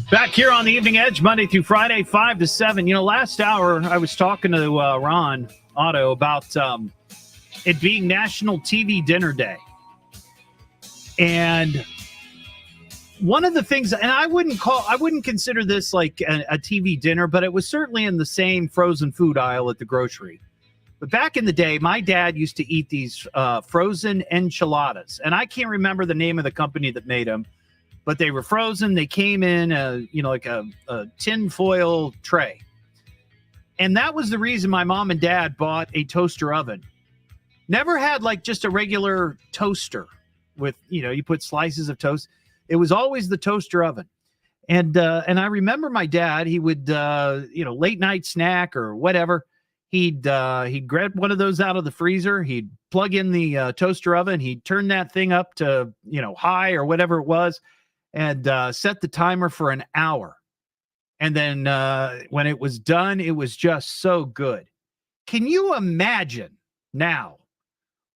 Back here on the Evening Edge, Monday through Friday, 5 to 7. You know, last hour I was talking to Ron Otto about it being National TV Dinner Day. And one of the things, and I wouldn't consider this like a TV dinner, but it was certainly in the same frozen food aisle at the grocery. But back in the day, my dad used to eat these frozen enchiladas. And I can't remember the name of the company that made them, but they were frozen. They came in, like a tin foil tray. And that was the reason my mom and dad bought a toaster oven. Never had like just a regular toaster with, you put slices of toast. It was always the toaster oven. And I remember my dad, he would, late night snack or whatever. He'd grab one of those out of the freezer. He'd plug in the toaster oven. He'd turn that thing up to, high or whatever it was, and set the timer for an hour. And then when it was done, it was just so good. Can you imagine now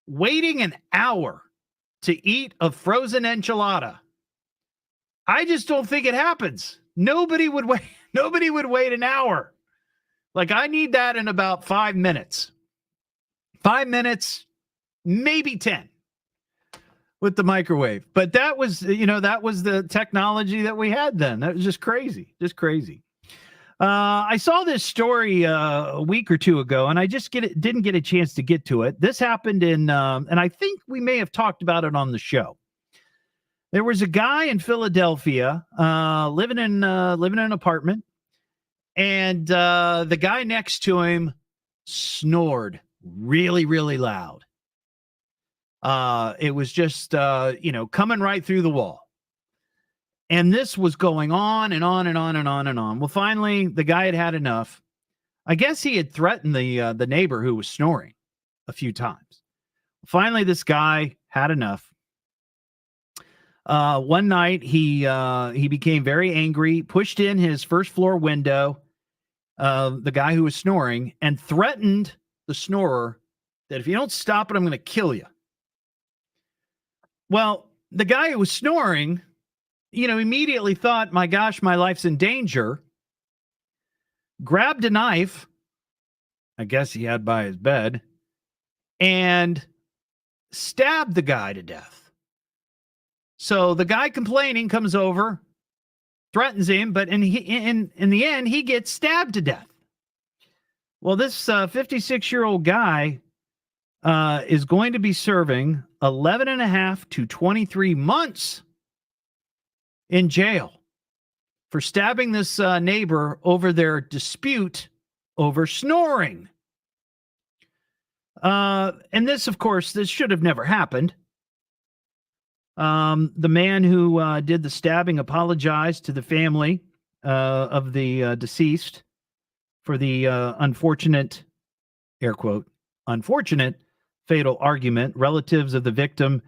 waiting an hour to eat a frozen enchilada? I just don't think it happens. Nobody would wait. Nobody would wait an hour. Like, I need that in about 5 minutes. 5 minutes, maybe 10 with the microwave. But that was, that was the technology that we had then. That was just crazy. Just crazy. I saw this story a week or two ago, and I just didn't get a chance to get to it. This happened in, and I think we may have talked about it on the show. There was a guy in Philadelphia living in an apartment, and the guy next to him snored really, really loud. It was just, coming right through the wall. And this was going on and on and on and on and on. Well, finally, the guy had enough. I guess he had threatened the neighbor who was snoring a few times. Finally, this guy had enough. One night, he became very angry, pushed in his first floor window, the guy who was snoring, and threatened the snorer that if you don't stop it, I'm going to kill you. Well, the guy who was snoring, immediately thought, my gosh, my life's in danger. Grabbed a knife, I guess he had by his bed, and stabbed the guy to death. So the guy complaining comes over, threatens him, but in the end, he gets stabbed to death. Well, this 56-year-old guy is going to be serving 11 and a half to 23 months in jail for stabbing this neighbor over their dispute over snoring. And this, of course, this should have never happened. The man who did the stabbing apologized to the family of the deceased for the unfortunate, air quote, unfortunate fatal argument. Relatives of the victim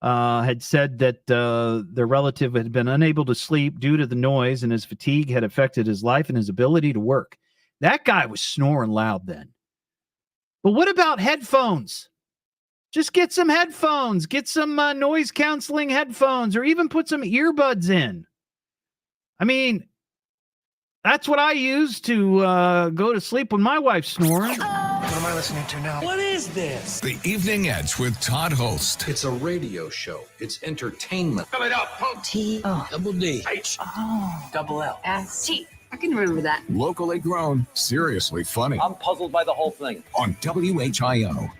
had said that their relative had been unable to sleep due to the noise, and his fatigue had affected his life and his ability to work. That guy was snoring loud then. But what about headphones? Just get some headphones, get some noise canceling headphones, or even put some earbuds in. I mean, that's what I use to go to sleep when my wife's snoring. What am I listening to now? What is this? The Evening Edge with Todd Hollst. It's a radio show. It's entertainment. Spell it out. Double D. H. Double L. S-T. I can remember that. Locally grown, seriously funny I'm puzzled by the whole thing. on WHIO.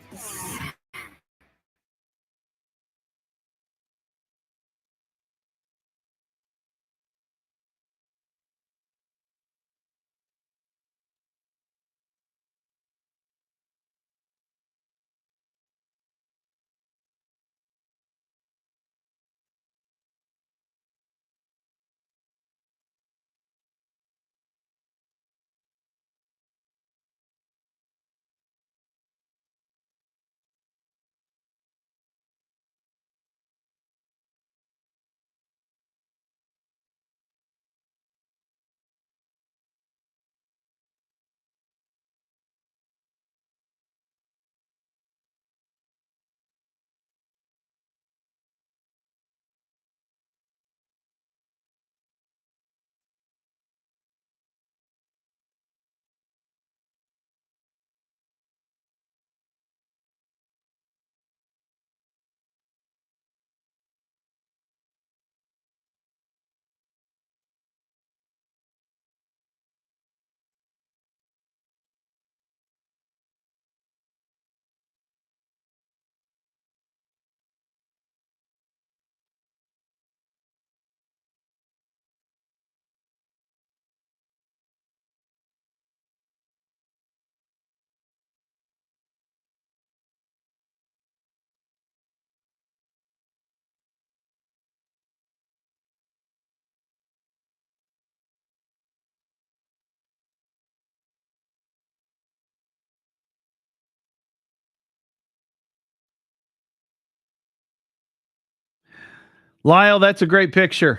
Lyle, that's a great picture.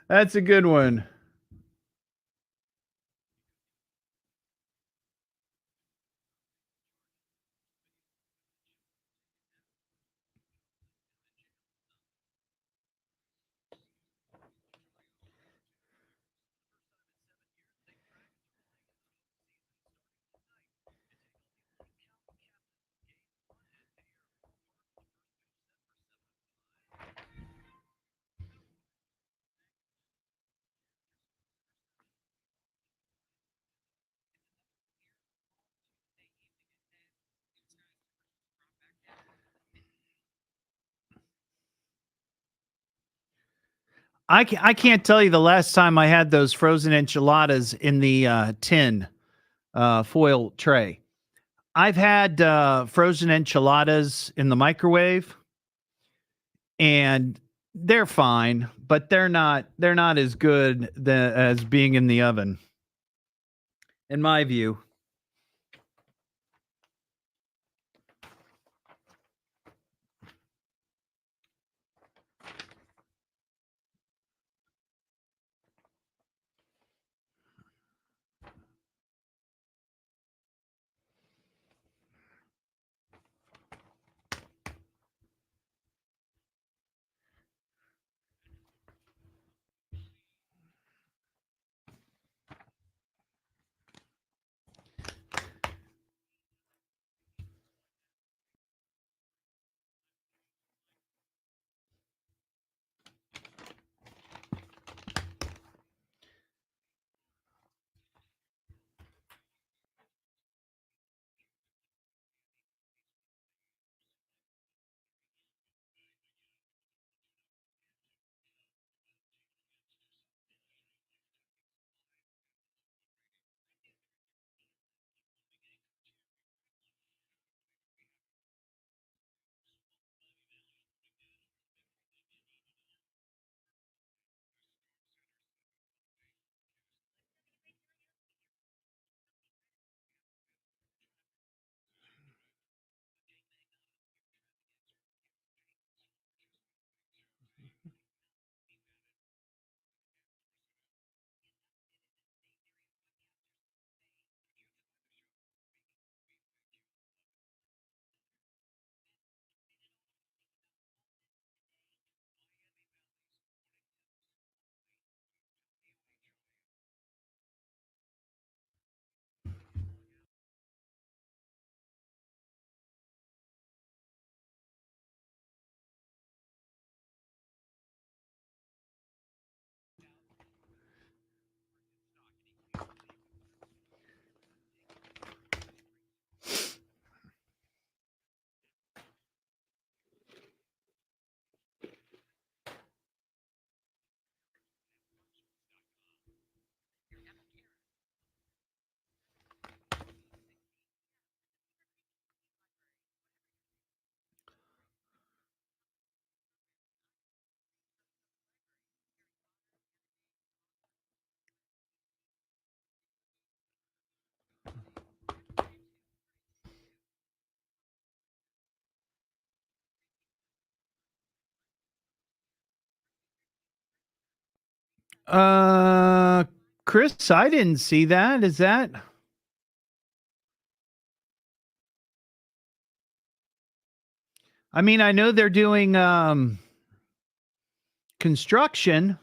That's a good one. I can't tell you the last time I had those frozen enchiladas in the tin foil tray. I've had frozen enchiladas in the microwave, and they're fine, but they're not as good as being in the oven, in my view. Uh, Chris, I didn't see that. Is that? I mean, I know they're doing construction.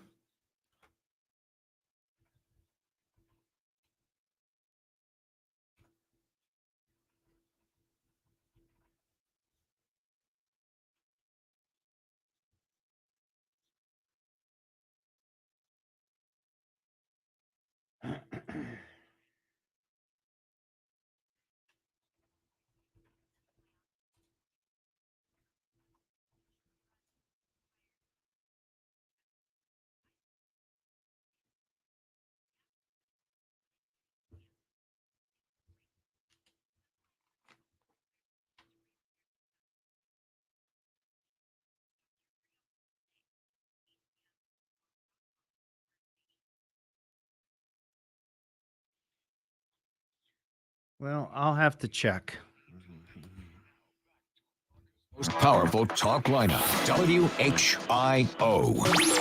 Well, I'll have to check. Most powerful talk lineup. WHIO.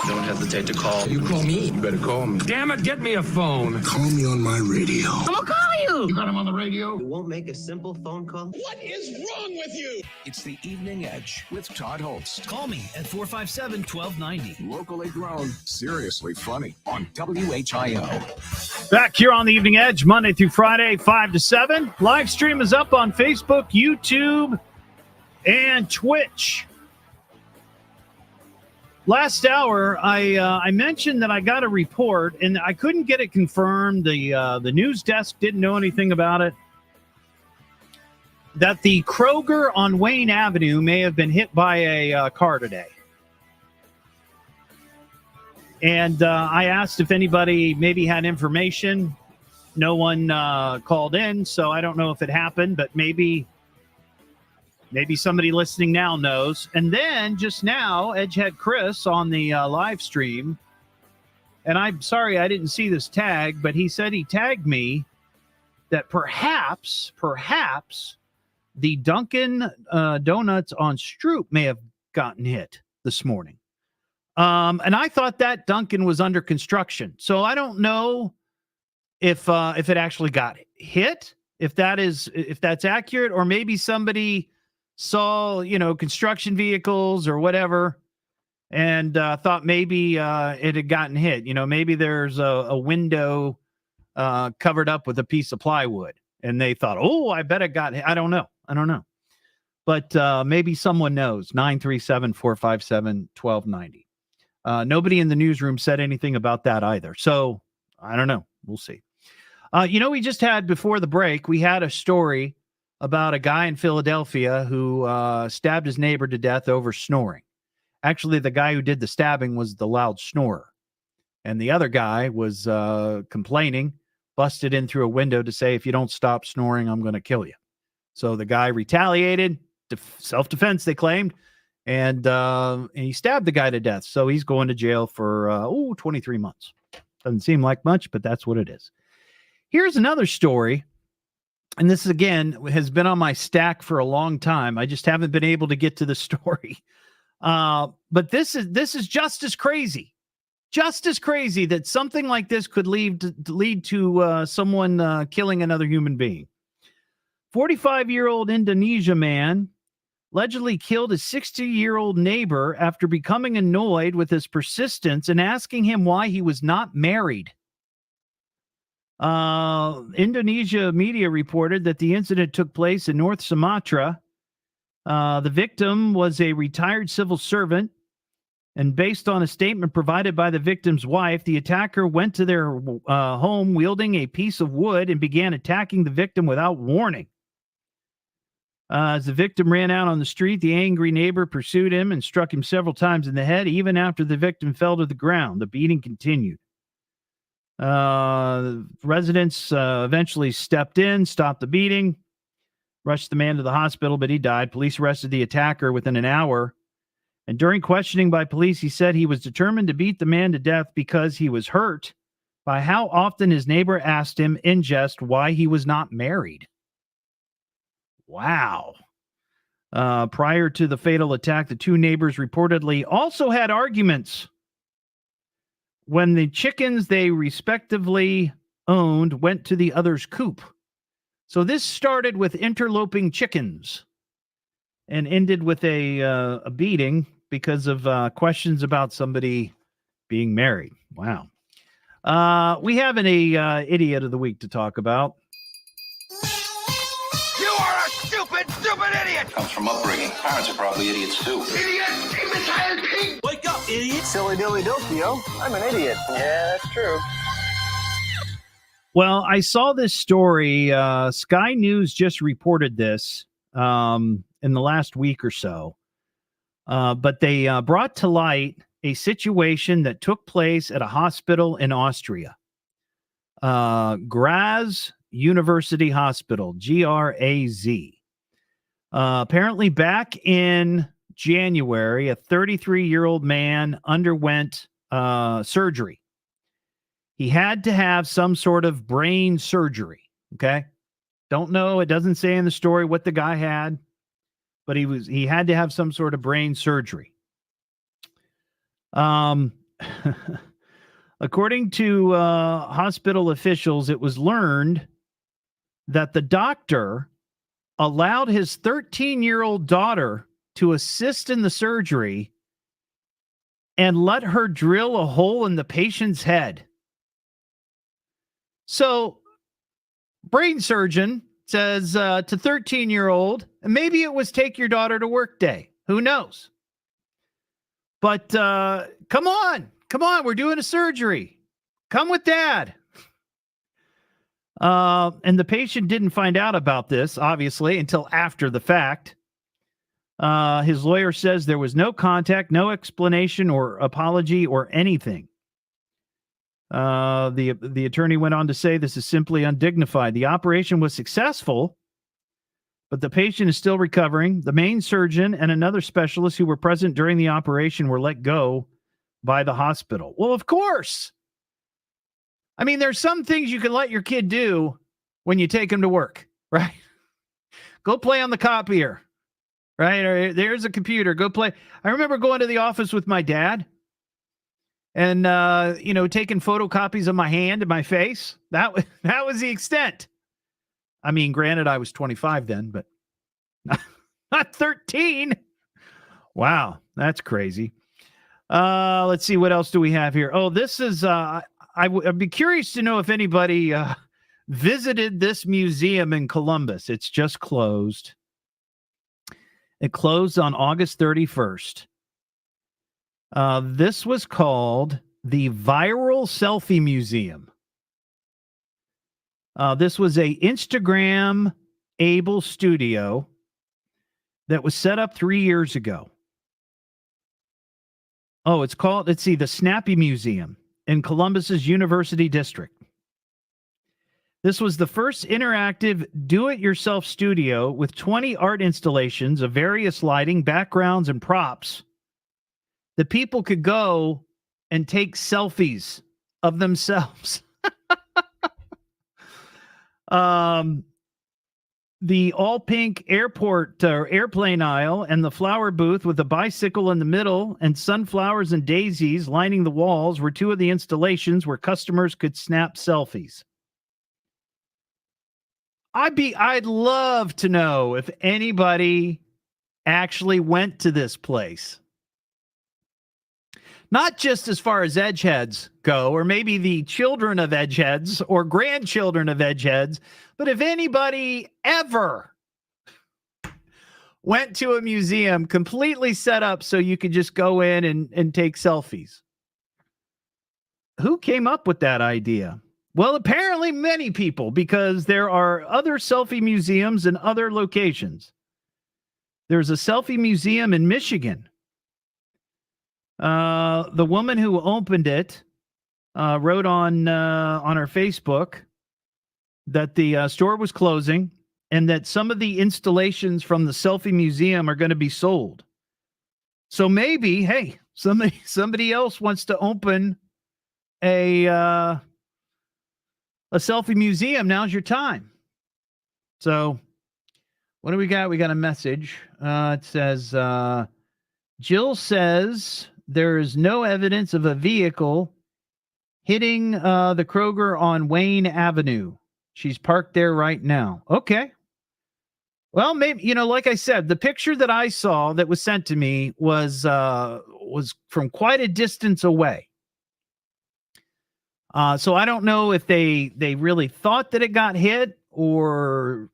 Don't hesitate to call. You call me. You better call me. Damn it, get me a phone. Call me on my radio. I'm gonna call you. You got him on the radio? You won't make a simple phone call? What is wrong with you? It's the Evening Edge with Todd Hollst. Call me at 457-1290. Locally grown, seriously funny on WHIO. Back here on the Evening Edge, Monday through Friday, 5 to 7. Live stream is up on Facebook, YouTube, and Twitch. Last hour, I mentioned that I got a report, and I couldn't get it confirmed. The news desk didn't know anything about it. That the Kroger on Wayne Avenue may have been hit by a car today. And I asked if anybody maybe had information. No one called in, so I don't know if it happened, but maybe somebody listening now knows. And then just now, Edgehead Chris on the live stream, and I'm sorry I didn't see this tag, but he said he tagged me that perhaps the Dunkin' Donuts on Stroop may have gotten hit this morning. And I thought that Dunkin' was under construction. So I don't know if it actually got hit, if that's accurate, or maybe somebody saw, construction vehicles or whatever, and thought maybe it had gotten hit. Maybe there's a window covered up with a piece of plywood, and they thought, oh, I bet it got hit. I don't know. But maybe someone knows. 937-457-1290. Nobody in the newsroom said anything about that either. So I don't know. We'll see. We just had, before the break, we had a story about a guy in Philadelphia who stabbed his neighbor to death over snoring. Actually, the guy who did the stabbing was the loud snorer. And the other guy was complaining, busted in through a window to say, if you don't stop snoring, I'm going to kill you. So the guy retaliated, self-defense, they claimed, and he stabbed the guy to death. So he's going to jail for, 23 months. Doesn't seem like much, but that's what it is. Here's another story. And this, again, has been on my stack for a long time. I just haven't been able to get to the story. But this is just as crazy. Just as crazy that something like this could lead to someone killing another human being. 45-year-old Indonesia man allegedly killed his 60-year-old neighbor after becoming annoyed with his persistence and asking him why he was not married. Indonesia media reported that the incident took place in North Sumatra. The victim was a retired civil servant, and based on a statement provided by the victim's wife, the attacker went to their home wielding a piece of wood and began attacking the victim without warning. As the victim ran out on the street, the angry neighbor pursued him and struck him several times in the head, even after the victim fell to the ground. The beating continued. Residents eventually stepped in, stopped the beating, rushed the man to the hospital, but he died. Police arrested the attacker within an hour. And during questioning by police, he said he was determined to beat the man to death because he was hurt by how often his neighbor asked him in jest why he was not married. Wow. Prior to the fatal attack, the two neighbors reportedly also had arguments when the chickens they respectively owned went to the other's coop. So this started with interloping chickens and ended with a beating because of questions about somebody being married. Wow. We have an idiot of the week to talk about. You are a stupid idiot! Comes from upbringing. Parents are probably idiots too. Idiot! Imbecile pig! Wake up, idiot! Silly dilly dokio. I'm an idiot. Yeah, that's true. Well, I saw this story. Sky News just reported this in the last week or so. But they brought to light a situation that took place at a hospital in Austria. Graz University Hospital, Graz. Apparently back in January, a 33-year-old man underwent surgery. He had to have some sort of brain surgery, okay? Don't know. It doesn't say in the story what the guy had, but he had to have some sort of brain surgery. According to hospital officials, it was learned that the doctor allowed his 13-year-old daughter to assist in the surgery and let her drill a hole in the patient's head. So, brain surgeon says to 13-year-old, maybe it was take your daughter to work day. Who knows? But come on, we're doing a surgery. Come with dad. And the patient didn't find out about this, obviously, until after the fact. His lawyer says there was no contact, no explanation or apology or anything. The attorney went on to say this is simply undignified. The operation was successful, but the patient is still recovering. The main surgeon and another specialist who were present during the operation were let go by the hospital. Well, of course. I mean, there's some things you can let your kid do when you take him to work, right? Go play on the copier, right? Or there's a computer. Go play. I remember going to the office with my dad and, taking photocopies of my hand and my face. That was the extent. I mean, granted, I was 25 then, but not 13. Wow, that's crazy. Let's see, what else do we have here? Oh, this is, I'd be curious to know if anybody visited this museum in Columbus. It's just closed. It closed on August 31st. This was called the Viral Selfie Museum. This was a Instagram-able studio that was set up 3 years ago. Oh, it's called, let's see, the Snappy Museum in Columbus's University District. This was the first interactive do-it-yourself studio with 20 art installations of various lighting, backgrounds, and props that people could go and take selfies of themselves. The all-pink airport or airplane aisle and the flower booth with a bicycle in the middle and sunflowers and daisies lining the walls were two of the installations where customers could snap selfies. I'd love to know if anybody actually went to this place. Not just as far as edgeheads go, or maybe the children of edgeheads or grandchildren of edgeheads, but if anybody ever went to a museum completely set up so you could just go in and take selfies. Who came up with that idea? Well, apparently many people, because there are other selfie museums in other locations. There's a selfie museum in Michigan. The woman who opened it wrote on her Facebook that the store was closing and that some of the installations from the selfie museum are going to be sold. So maybe, hey, somebody else wants to open a selfie museum. Now's your time. So what do we got? We got a message. It says, Jill says there is no evidence of a vehicle hitting the Kroger on Wayne Avenue. She's parked there right now. Okay. Well, maybe, like I said, the picture that I saw that was sent to me was from quite a distance away. So I don't know if they really thought that it got hit or,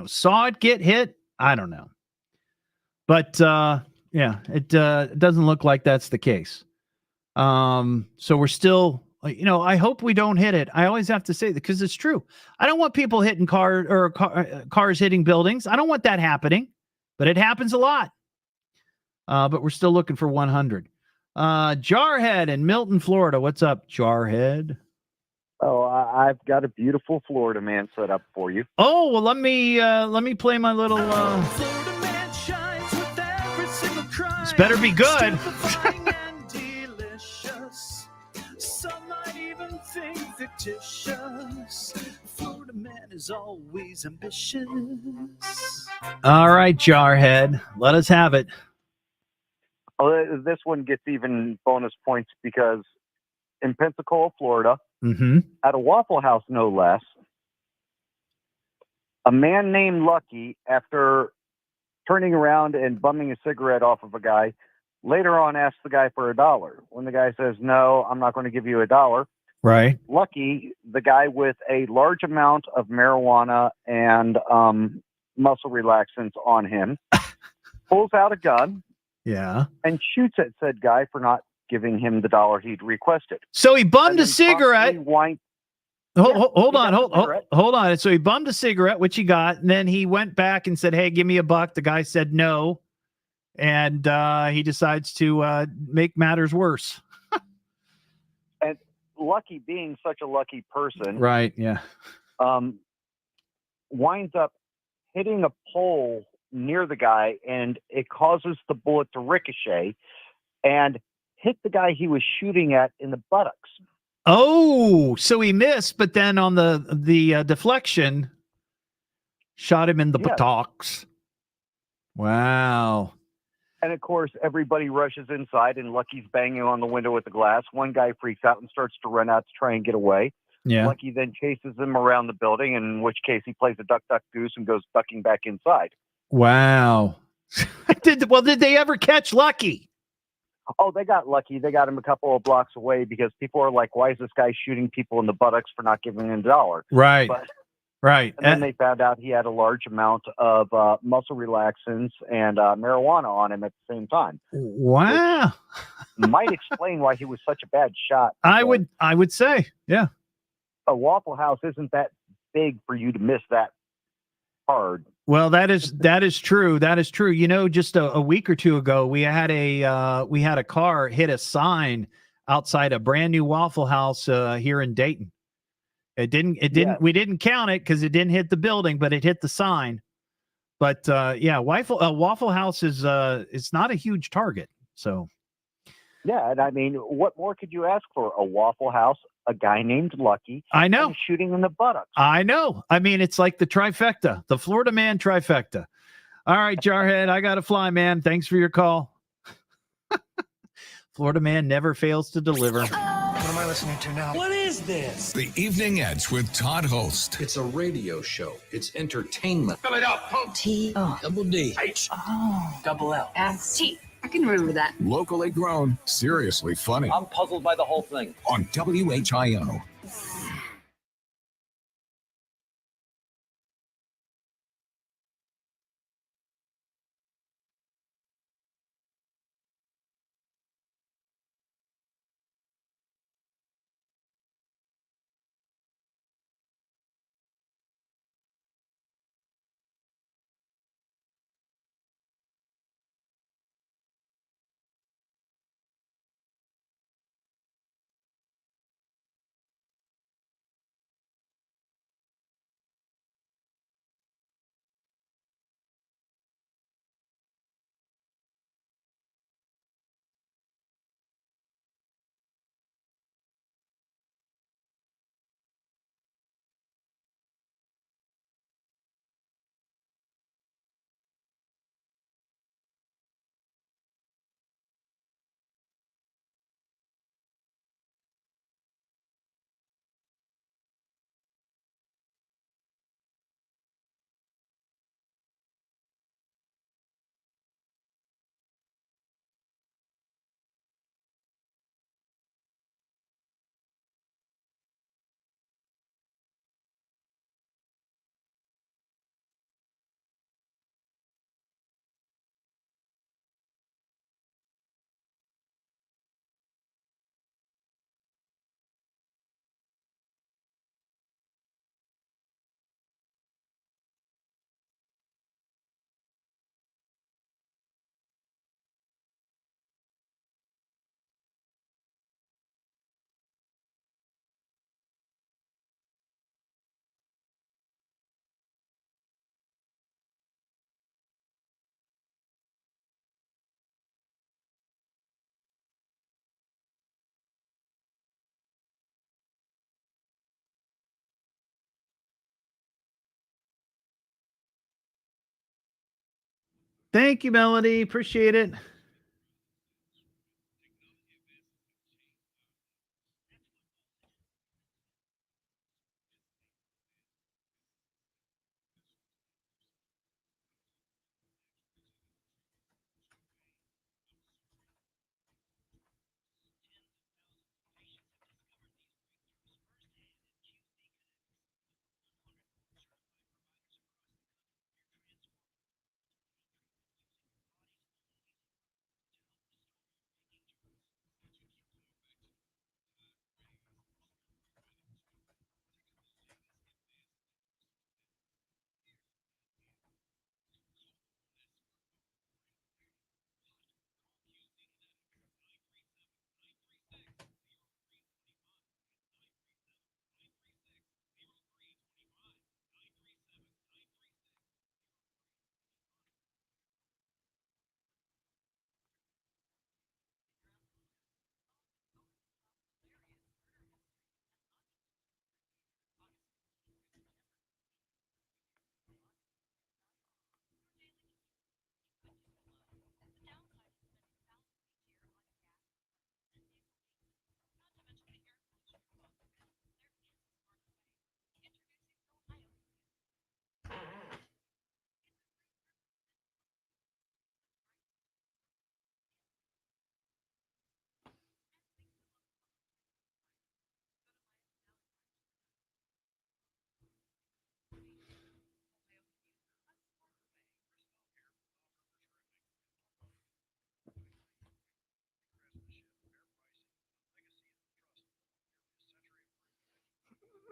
saw it get hit. I don't know. But, yeah, it doesn't look like that's the case. So we're still, I hope we don't hit it. I always have to say that because it's true. I don't want people hitting cars hitting buildings. I don't want that happening, but it happens a lot. But we're still looking for 100. Jarhead in Milton, Florida. What's up, Jarhead? Oh, I've got a beautiful Florida man set up for you. Oh, well, let me play my little. This better be good. Some might even think fictitious. Florida man is always ambitious. All right, Jarhead, let us have it. Oh, this one gets even bonus points because in Pensacola, Florida, Mm-hmm. at a Waffle House, no less, a man named Lucky, after turning around and bumming a cigarette off of a guy, later on asks the guy for $1. When the guy says, no, I'm not going to give you $1, Right. Lucky, the guy with a large amount of marijuana and muscle relaxants on him, pulls out a gun Yeah. and shoots at said guy for not giving him the $1 he'd requested. So he bummed And a then cigarette. promptly Hold got the cigarette. on. So he bummed a cigarette, which he got, and then he went back and said, "Hey, give me $1." The guy said no, and he decides to make matters worse. And Lucky, being such a lucky person, Right? Yeah. winds up hitting a pole near the guy, and it causes the bullet to ricochet and hit the guy he was shooting at in the buttocks. Oh, so he missed, but then on the deflection, shot him in the Yes. buttocks. Wow. And of course, everybody rushes inside, and Lucky's banging on the window with the glass. One guy freaks out and starts to run out to try and get away. Yeah. Lucky then chases him around the building, in which case he plays a duck, duck, goose and goes ducking back inside. Wow. Did they ever catch Lucky? Oh, they got Lucky. They got him a couple of blocks away because people are like, why is this guy shooting people in the buttocks for not giving him $1? Right. But, Right. and then they found out he had a large amount of muscle relaxants and marijuana on him at the same time. Wow. Might explain why he was such a bad shot. I would say, yeah. A Waffle House isn't that big for you to miss that hard. Well, that is true. That is true. You know, just a week or two ago, we had a car hit a sign outside a brand new Waffle House here in Dayton. It didn't. Yeah. We didn't count it because it didn't hit the building, but it hit the sign. But yeah, Waffle House is it's not a huge target. So Yeah, and I mean, what more could you ask for? A Waffle House, a guy named Lucky. I know. And shooting in the buttocks. I know. I mean, it's like the trifecta, the Florida man trifecta. All right, Jarhead, I got to fly, man. Thanks for your call. Florida man never fails to deliver. What am I listening to now? What is this? The Evening Edge with Todd Hollst. It's a radio show. It's entertainment. Fill it up. T-O. Double D. H. Oh. Double L. S-T. I can remember that. Locally grown, seriously funny. I'm puzzled by the whole thing. On WHIO. Thank you, Melody. Appreciate it.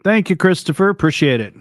Thank you, Christopher. Appreciate it.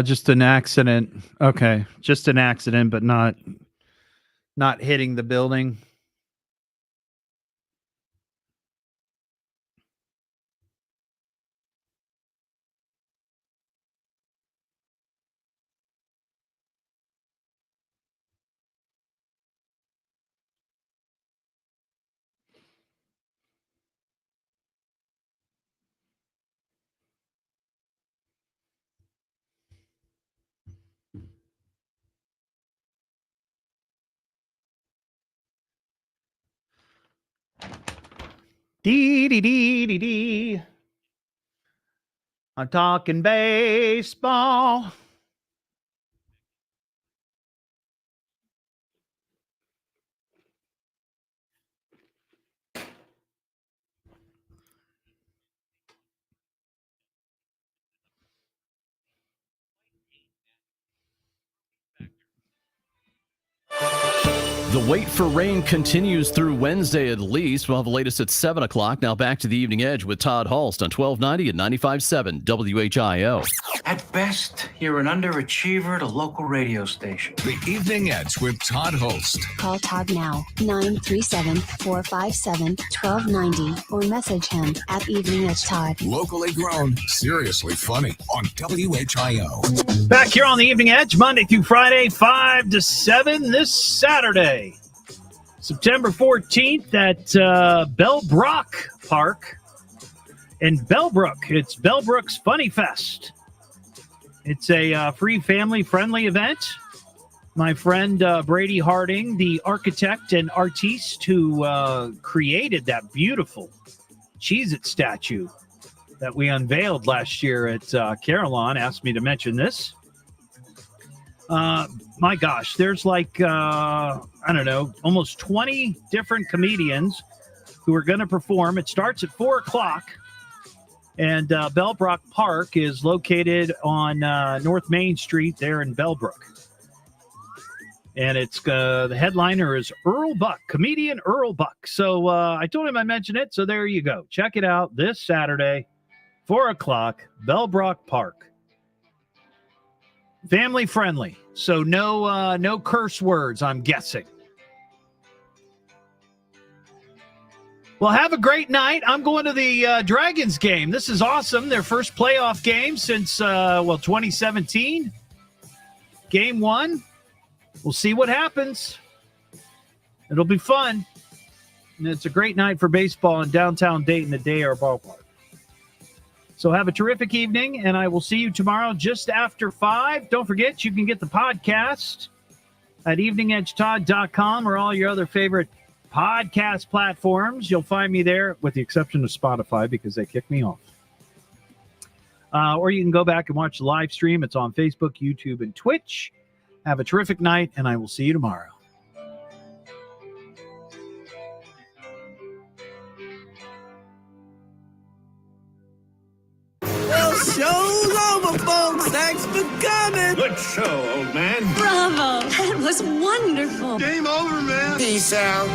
Just an accident. Okay, just an accident, but not hitting the building. Dee dee dee dee dee. I'm talking baseball. The wait for rain continues through Wednesday at least. We'll have the latest at 7 o'clock. Now back to the Evening Edge with Todd Hollst on 1290 and 95.7 WHIO. At best, you're an underachiever at a local radio station. The Evening Edge with Todd Hollst. Call Todd now, 937-457-1290, or message him at Evening Edge Todd. Locally grown, seriously funny on WHIO. Back here on the Evening Edge, Monday through Friday, 5 to 7 this Saturday. September 14th at Bellbrook Park in Bellbrook. It's Bellbrook's Funny Fest. It's a free family-friendly event. My friend Brady Harding, the architect and artiste who created that beautiful Cheez-It statue that we unveiled last year at Carillon, asked me to mention this. My gosh, there's like, I don't know, almost 20 different comedians who are going to perform. It starts at 4 o'clock, and Bellbrook Park is located on North Main Street there in Bellbrook. And it's the headliner is Earl Buck, comedian Earl Buck. So I told him I mentioned it, so there you go. Check it out this Saturday, 4 o'clock, Bellbrook Park. Family friendly, so no curse words, I'm guessing. Well, have a great night. I'm going to the Dragons game. This is awesome. Their first playoff game since 2017. Game 1. We'll see what happens. It'll be fun. And it's a great night for baseball in downtown Dayton at Day Air Ballpark. So have a terrific evening, and I will see you tomorrow just after 5. Don't forget, you can get the podcast at eveningedgetodd.com or all your other favorite podcast platforms. You'll find me there, with the exception of Spotify, because they kicked me off. Or you can go back and watch the live stream. It's on Facebook, YouTube, and Twitch. Have a terrific night, and I will see you tomorrow. Show's over, folks. Thanks for coming. Good show, old man. Bravo. That was wonderful. Game over, man. Peace out.